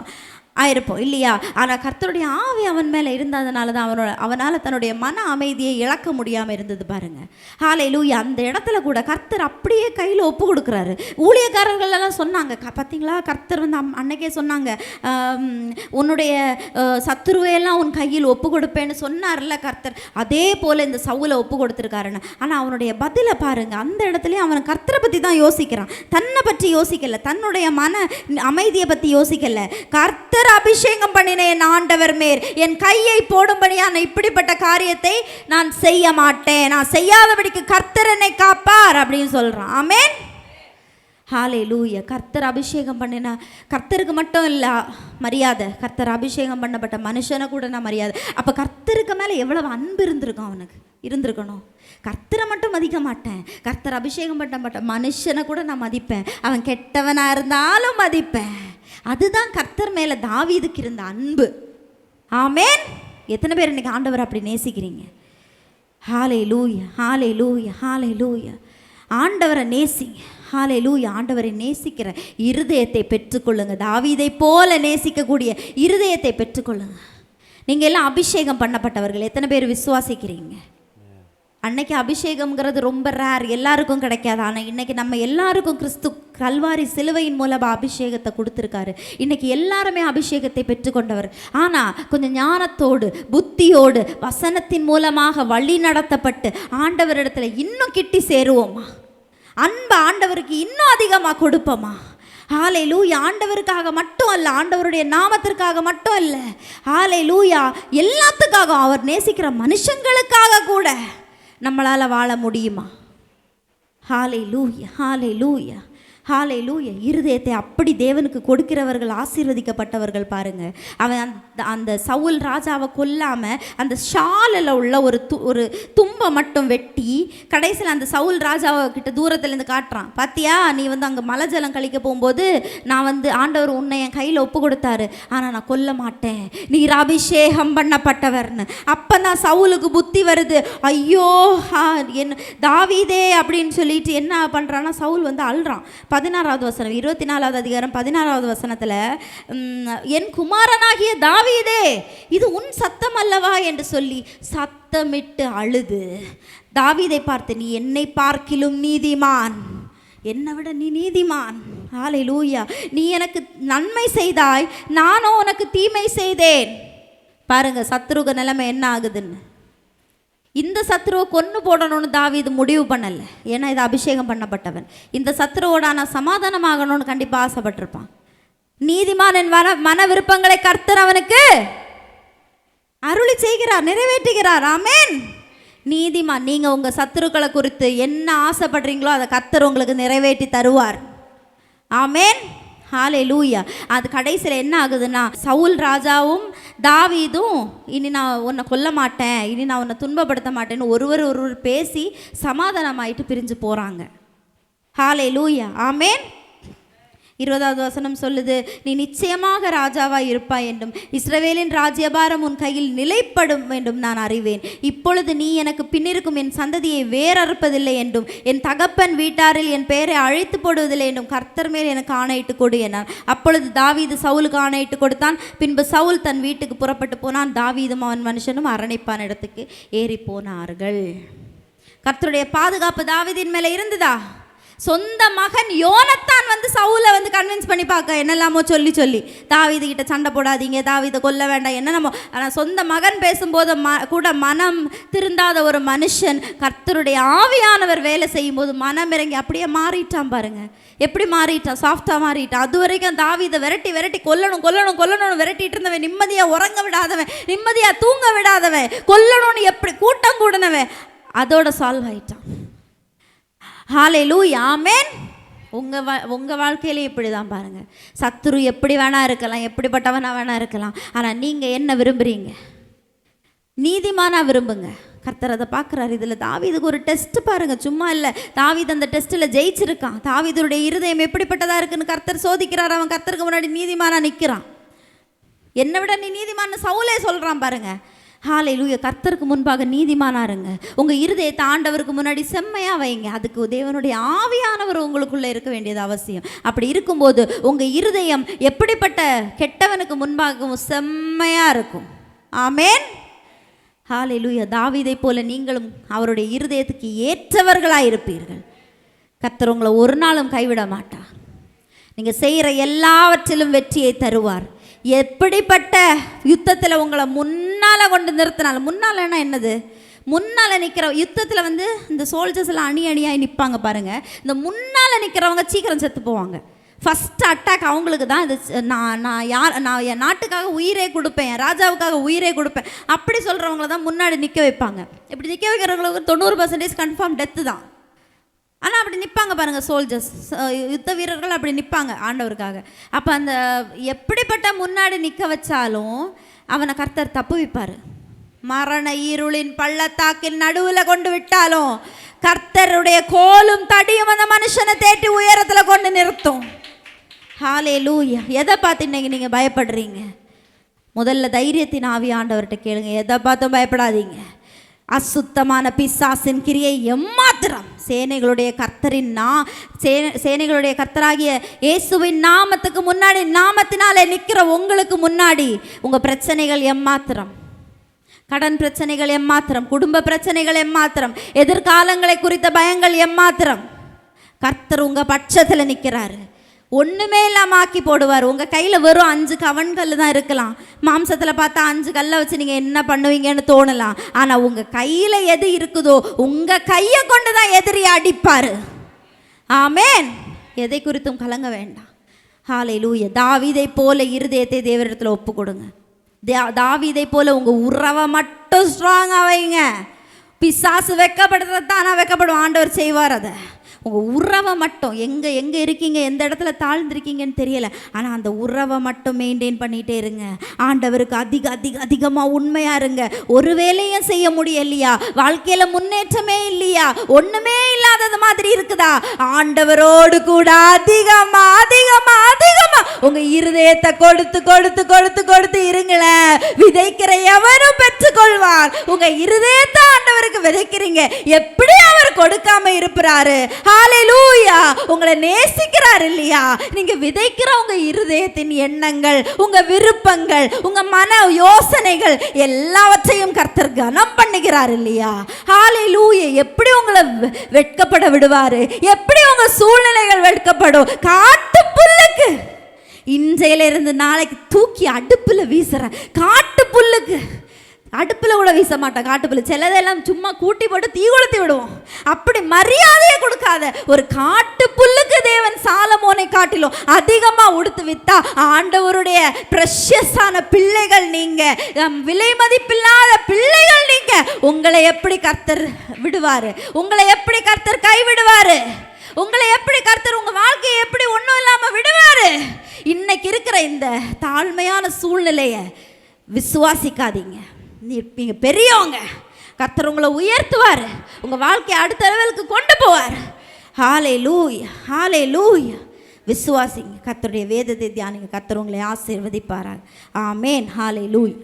ஆயிருப்போம் இல்லையா? ஆனால் கர்த்தருடைய ஆவி அவன் மேலே இருந்ததுனால தான் அவனால் தன்னுடைய மன அமைதியை இழக்க முடியாமல் இருந்தது பாருங்க. ஹல்லேலூயா. அந்த இடத்துல கூட கர்த்தர் அப்படியே கையில் ஒப்பு கொடுக்குறாரு. ஊழியக்காரர்கள் எல்லாம் சொன்னாங்க, பார்த்தீங்களா, கர்த்தர் வந்து அன்னைக்கே சொன்னாங்க, உன்னுடைய சத்துருவையெல்லாம் உன் கையில் ஒப்பு கொடுப்பேன்னு சொன்னார்ல கர்த்தர். அதே போல் இந்த சவுலை ஒப்பு கொடுத்துருக்காருன்னு. ஆனால் அவனுடைய பதிலை பாருங்க, அந்த இடத்துலையும் அவன் கர்த்தரை பற்றி தான் யோசிக்கிறான், தன்னை பற்றி யோசிக்கலை, தன்னுடைய மன அமைதியை பற்றி யோசிக்கலை. கர்த்தர் அபிஷேகம் பண்ணின என் ஆண்டவர் மேல் என் கையை போடும்படியான இப்படிப்பட்ட காரியத்தை நான் செய்ய மாட்டேன், நான் செய்யாதபடிக்கு கர்த்தர் என்னை காப்பார் அப்படின்னு சொல்றான். ஆமென். ஹல்லேலூயா. கர்த்தர் அபிஷேகம் பண்ணின கர்த்தருக்கு மட்டும் இல்லை மரியாதை, கர்த்தர் அபிஷேகம் பண்ணப்பட்ட மனுஷனை கூட நான் மரியாதை. அப்போ கர்த்தருக்கு மேலே எவ்வளவு அன்பு இருந்திருக்கும், அவனுக்கு இருந்திருக்கணும். கர்த்தரை மட்டும் மதிக்க மாட்டேன், கர்த்தர் அபிஷேகம் பண்ணப்பட்ட மனுஷனை கூட நான் மதிப்பேன், அவன் கெட்டவனாக இருந்தாலும் மதிப்பேன். அதுதான் கர்த்தர் மேலே தாவீதுக்கு இருந்த அன்பு. ஆமென். எத்தனை பேர் இன்னைக்கு ஆண்டவர் அப்படி நேசிக்கிறீங்க? ஹல்லேலூயா, ஹல்லேலூயா, ஹல்லேலூயா. ஆண்டவரை நேசிங்க. ஹல்லேலூயா. ஆண்டவரை நேசிக்கிற இருதயத்தை பெற்றுக்கொள்ளுங்க. தாவீதை போல நேசிக்கக்கூடிய இருதயத்தை பெற்றுக்கொள்ளுங்க. நீங்கள் எல்லாம் அபிஷேகம் பண்ணப்பட்டவர்கள். எத்தனை பேர் விசுவாசிக்கிறீங்க? அன்னைக்கு அபிஷேகம்ங்கிறது ரொம்ப ரேர், எல்லாருக்கும் கிடைக்காது. ஆனால் இன்னைக்கு நம்ம எல்லாருக்கும் கிறிஸ்து கல்வாரி சிலுவையின் மூலமாக அபிஷேகத்தை கொடுத்துருக்காரு. இன்னைக்கு எல்லாருமே அபிஷேகத்தை பெற்றுக்கொண்டவர். ஆனால் கொஞ்சம் ஞானத்தோடு புத்தியோடு வசனத்தின் மூலமாக வழி நடத்தப்பட்டு ஆண்டவரிடத்துல இன்னும் கிட்டி சேருவோமா? அன்பு ஆண்டவருக்கு இன்னும் அதிகமாக கொடுப்போமா? ஹல்லேலூயா. ஆண்டவருக்காக மட்டும் அல்ல, ஆண்டவருடைய நாமத்திற்காக மட்டும் அல்ல, ஹல்லேலூயா, எல்லாத்துக்காக, அவர் நேசிக்கிற மனுஷங்களுக்காக கூட நம்மளால் வாழ முடியுமா? ஹல்லேலூயா, ஹல்லேலூயா, ஹல்லேலூயா. இருதயத்தை அப்படி தேவனுக்கு கொடுக்கிறவர்கள் ஆசீர்வதிக்கப்பட்டவர்கள் பாருங்க. அவன் அந்த சவுல் ராஜாவை கொல்லாமல் அந்த ஷாலில் உள்ள ஒரு தும்பை மட்டும் வெட்டி கடைசியில் அந்த சவுல் ராஜாவை கிட்ட தூரத்துலேருந்து காட்டுறான். பார்த்தியா, நீ வந்து அங்கே மலை ஜலம் கழிக்க போகும்போது நான் வந்து ஆண்டவர் உன்னை என் கையில் ஒப்பு கொடுத்தாரு, ஆனால் நான் கொல்ல மாட்டேன், நீர் அபிஷேகம் பண்ணப்பட்டவர்னு. அப்போ தான் சவுலுக்கு புத்தி வருது. ஐயோ என் தாவீதே அப்படின்னு சொல்லிட்டு என்ன பண்ணுறான்னா, சவுல் வந்து அழுறான். 16வது வசனம், 24வது அதிகாரம் 16வது வசனத்தில், என் குமாரனாகிய தாவீதே, இது உன் சத்தம் அல்லவா என்று சொல்லி சத்தமிட்டு அழுது தாவீதை பார்த்து, நீ என்னை பார்க்கிலும் நீதிமான், என்னை விட நீ நீதிமான். ஹல்லேலூயா. நீ எனக்கு நன்மை செய்தாய், நானும் உனக்கு தீமை செய்தேன். பாருங்க சத்ருக நிலைமை என்ன ஆகுதுன்னு. இந்த சத்ருவை கொன்று போடணும்னு தாவீது முடிவு பண்ணலை, ஏன்னா இது அபிஷேகம் பண்ணப்பட்டவன். இந்த சத்ருவோட நான் சமாதானமாகணும்னு கண்டிப்பாக ஆசைப்பட்டிருப்பான். நீதிமான் மன விருப்பங்களை கர்த்தர் அவனுக்கு அருளி செய்கிறார், நிறைவேற்றுகிறார். ஆமென். நீதிமான். நீங்கள் உங்கள் சத்துருக்களை குறித்து என்ன ஆசைப்படுறீங்களோ அதை கர்த்தர் உங்களுக்கு நிறைவேற்றி தருவார். ஆமென். ஹல்லேலூயா. அது கடைசியில் என்ன ஆகுதுன்னா, சவுல் ராஜாவும் தாவீதும் இனி நான் உன்னை கொல்ல மாட்டேன், இனி நான் உன்னை துன்பப்படுத்த மாட்டேன்னு ஒருவர் பேசி சமாதானமாயிட்டு பிரிஞ்சு போகிறாங்க. ஹல்லேலூயா. ஆமென். 20வது வசனம் சொல்லுது, நீ நிச்சயமாக ராஜாவாய் இருப்பாய் என்றும் இஸ்ரவேலின் ராஜ்யபாரம் உன் கையில் நிலைப்படும் என்றும் நான் அறிவேன். இப்பொழுது நீ எனக்கு பின்னிருக்கும் என் சந்ததியை வேறறுப்பதில்லை என்றும் என் தகப்பன் வீட்டாரில் என் பெயரை அழைத்து போடுவதில்லை என்றும் கர்த்தர் மேல் எனக்கு ஆணையிட்டு கொடு என்னான். அப்பொழுது தாவீது சவுலுக்கு ஆணையிட்டு கொடுத்தான். பின்பு சவுல் தன் வீட்டுக்கு புறப்பட்டு போனான். தாவீதும் அவன் மனுஷனும் அரணிப்பான இடத்துக்கு ஏறி போனார்கள். கர்த்தருடைய பாதுகாப்பு தாவீதின் மேலே இருந்ததா? சொந்த மகன் யோனத்தான் வந்து சவுலை வந்து கன்வின்ஸ் பண்ணி பார்க்க என்னெல்லாமோ சொல்லி தாவீது கிட்ட சண்டை போடாதீங்க, தாவீதை கொல்ல வேண்டாம், என்னென்னமோ. ஆனால் சொந்த மகன் பேசும்போது கூட மனம் திருந்தாத ஒரு மனுஷன் கர்த்தருடைய ஆவியானவர் வேலை செய்யும் போது மனம் இறங்கி அப்படியே மாறிட்டான். பாருங்க எப்படி மாறிட்டான், சாஃப்டாக மாறிட்டான். அது வரைக்கும் தாவீதை விரட்டி கொல்லணும் விரட்டிட்டு இருந்தவன், நிம்மதியாக உறங்க விடாதவன், நிம்மதியாக தூங்க விடாதவன், கொல்லணும்னு எப்படி கூட்டம் கூடனவன், அதோட சால்வ் ஆயிட்டான். ஹல்லேலூயா. ஆமென். உங்கள் வாழ்க்கையிலே இப்படி தான் பாருங்கள். சத்துரு எப்படி வேணா இருக்கலாம், எப்படிப்பட்டவனாக வேணா இருக்கலாம், ஆனால் நீங்கள் என்ன விரும்புகிறீங்க? நீதிமானாக விரும்புங்க. கர்த்தர் அதை பார்க்குறாரு. இதில் தாவீதுக்கு ஒரு டெஸ்ட் பாருங்கள், சும்மா இல்லை. தாவீது அந்த டெஸ்ட்டில் ஜெயிச்சிருக்கான். தாவீதுடைய இருதயம் எப்படிப்பட்டதாக இருக்குன்னு கர்த்தர் சோதிக்கிறார். அவன் கர்த்தருக்கு முன்னாடி நீதிமானாக நிற்கிறான். என்னை விட நீ நீதிமான்னு சவுலே சொல்கிறான் பாருங்க. ஹalleluya. கர்த்தருக்கு முன்பாக நீதிமானாருங்க. உங்கள் இருதயத்தை ஆண்டவருக்கு முன்னாடி செம்மையாக வைங்க. அதுக்கு தேவனுடைய ஆவியானவர் உங்களுக்குள்ளே இருக்க வேண்டியது அவசியம். அப்படி இருக்கும்போது உங்கள் இருதயம் எப்படிப்பட்ட கெட்டவனுக்கு முன்பாகவும் செம்மையாக இருக்கும். ஆமேன். ஹalleluya. தாவீதை போல நீங்களும் அவருடைய இருதயத்துக்கு ஏற்றவர்களாக இருப்பீர்கள். கர்த்தர் உங்களை ஒரு நாளும் கைவிட மாட்டார். நீங்கள் செய்கிற எல்லாவற்றிலும் வெற்றியை தருவார். எப்படிப்பட்ட யுத்தத்தில் உங்களை முன்னால் கொண்டு நிறுத்தினாலும், முன்னாலன்னா என்னது, முன்னால் நிற்கிற யுத்தத்தில் வந்து இந்த சோல்ஜர்ஸ் எல்லாம் அணி அணியாக நிற்பாங்க பாருங்கள். இந்த முன்னால் நிற்கிறவங்க சீக்கிரம் செத்து போவாங்க. ஃபஸ்ட்டு அட்டாக் அவங்களுக்கு தான். இது நான் என் நாட்டுக்காக உயிரே கொடுப்பேன், என் ராஜாவுக்காக உயிரே கொடுப்பேன் அப்படி சொல்கிறவங்கள தான் முன்னாடி நிற்க வைப்பாங்க. இப்படி நிற்க வைக்கிறவங்களுக்கு 90% கன்ஃபார்ம் டெத்து தான். ஆனால் அப்படி நிற்பாங்க பாருங்கள் சோல்ஜர்ஸ், யுத்த வீரர்கள் அப்படி நிற்பாங்க ஆண்டவருக்காக. அப்போ அந்த எப்படிப்பட்ட முன்னாடி நிற்க வச்சாலும் அவனை கர்த்தர் தப்பு வைப்பார். மரண இருளின் பள்ளத்தாக்கின் நடுவில் கொண்டு விட்டாலும் கர்த்தருடைய கோலும் தடியும் அந்த மனுஷனை தேட்டி உயரத்தில் கொண்டு நிறுத்தும். ஹalleluya. எதை பார்த்து இன்னைக்கு நீங்கள் பயப்படுறீங்க? முதல்ல தைரியத்தின் ஆவி ஆண்டவர்கிட்ட கேளுங்க. எதை பார்த்தும் பயப்படாதீங்க. அசுத்தமான பிசாசின் கிரியை எம்மாத்திரம் சேனைகளுடைய கர்த்தரின் சேனைகளுடைய கர்த்தராகிய இயேசுவின் நாமத்துக்கு முன்னாடி, நாமத்தினாலே நிற்கிற உங்களுக்கு முன்னாடி உங்கள் பிரச்சனைகள் எம்மாத்திரம். கடன் பிரச்சனைகள் எம்மாத்திரம், குடும்ப பிரச்சனைகள் எம்மாத்திரம், எதிர்காலங்களை குறித்த பயங்கள் எம்மாத்திரம். கர்த்தர் உங்கள் பட்சத்தில் நிற்கிறாரு. ஒன்றுமே இல்லாமல் ஆக்கி போடுவார். உங்கள் கையில் வெறும் 5 கவன்கள் தான் இருக்கலாம். மாம்சத்தில் பார்த்தா 5 கல்லை வச்சு நீங்கள் என்ன பண்ணுவீங்கன்னு தோணலாம். ஆனால் உங்கள் கையில் எது இருக்குதோ உங்கள் கையை கொண்டு தான் எதிரியை அடிப்பார். ஆமேன். எதை குறித்தும் கலங்க வேண்டாம். ஹalleluya. தாவீதை போல இருதயத்தை தேவனிடத்தில் ஒப்பு கொடுங்க. தாவீதை போல உங்கள் உறவை மட்டும் ஸ்ட்ராங்காக வைங்க. பிசாசு வெக்கப்படுறது தான், ஆனால் வெக்கப்படுவோம், ஆண்டவர் செய்வார். அதை உங்கள் உறவை மட்டும் எங்கே இருக்கீங்க, எந்த இடத்துல தாழ்ந்திருக்கீங்கன்னு தெரியலை, ஆனால் அந்த உறவை மட்டும் மெயின்டைன் பண்ணிகிட்டே இருங்க. ஆண்டவருக்கு அதிகமாக உண்மையாக இருங்க. ஒரு வேலையும் செய்ய முடியலையா, வாழ்க்கையில் முன்னேற்றமே இல்லையா, ஒன்றுமே இல்லாதது மாதிரி இருக்குதா, ஆண்டவரோடு கூட அதிகமாக உங்கள் இருதயத்தை கொடுத்து கொடுத்து கொடுத்து கொடுத்து இருங்களேன். விதைக்கிற எவரும் பெற்றுக்கொள்வார். உங்கள் இருதயத்தை ஆண்டவருக்கு விதைக்கிறீங்க, எப்படி அவர் கொடுக்காம இருப்பாரு? ஹalleluya. உங்களை நேசிக்கிறார் இல்லையா? நீங்க விதைக்கிற உங்க இருதயத்தின் எண்ணங்கள், உங்க விருப்பங்கள், உங்க மன யோசனைகள் எல்லாவற்றையும் கர்த்தர் கனம் பண்ணுகிறார் இல்லையா? ஹalleluya. எப்படி உங்களை வெட்கப்பட விடுவாரு? எப்படி உங்க சூழ்நிலைகள் வெட்கப்படும்? காட்டு புல்லுக்கு இன்றையிலிருந்து நாளைக்கு தூக்கி அடுப்பில் வீசுற காட்டு புல்லுக்கு, அடுப்பில் கூட வீச மாட்டேன் காட்டுப்புல்லு, சிலதெல்லாம் சும்மா கூட்டி போட்டு தீ கொளுத்தி விடுவோம். அப்படி மரியாதையை கொடுக்காத ஒரு காட்டு புல்லுக்கு தேவன் சாலமோனை காட்டிலும் அதிகமாக உடுத்து வித்தா, ஆண்டவருடைய ப்ரெஷஸான பிள்ளைகள் நீங்க, விலை மதிப்பில்லாத பிள்ளைகள் நீங்க, உங்களை எப்படி கர்த்தர் விடுவார்? உங்களை எப்படி கர்த்தர் கைவிடுவார்? உங்களை எப்படி கர்த்தர் உங்க வாழ்க்கையை எப்படி ஒன்றும் இல்லாமல் விடுவார்? இன்னைக்கு இருக்கிற இந்த தாழ்மையான சூழ்நிலையை விசுவாசிக்காதீங்க. நீங்கள் பெரியவங்க, கர்த்தர் உங்களை உயர்த்துவார், உங்கள் வாழ்க்கையை அடுத்த லெவலுக்கு கொண்டு போவார். ஹalleluya. ஹalleluya. விசுவாசிங்க, கர்த்தருடைய வேதத்தை தியானிங்க, கர்த்தர் உங்களை ஆசீர்வதிப்பாராக. ஆமேன். ஹalleluya.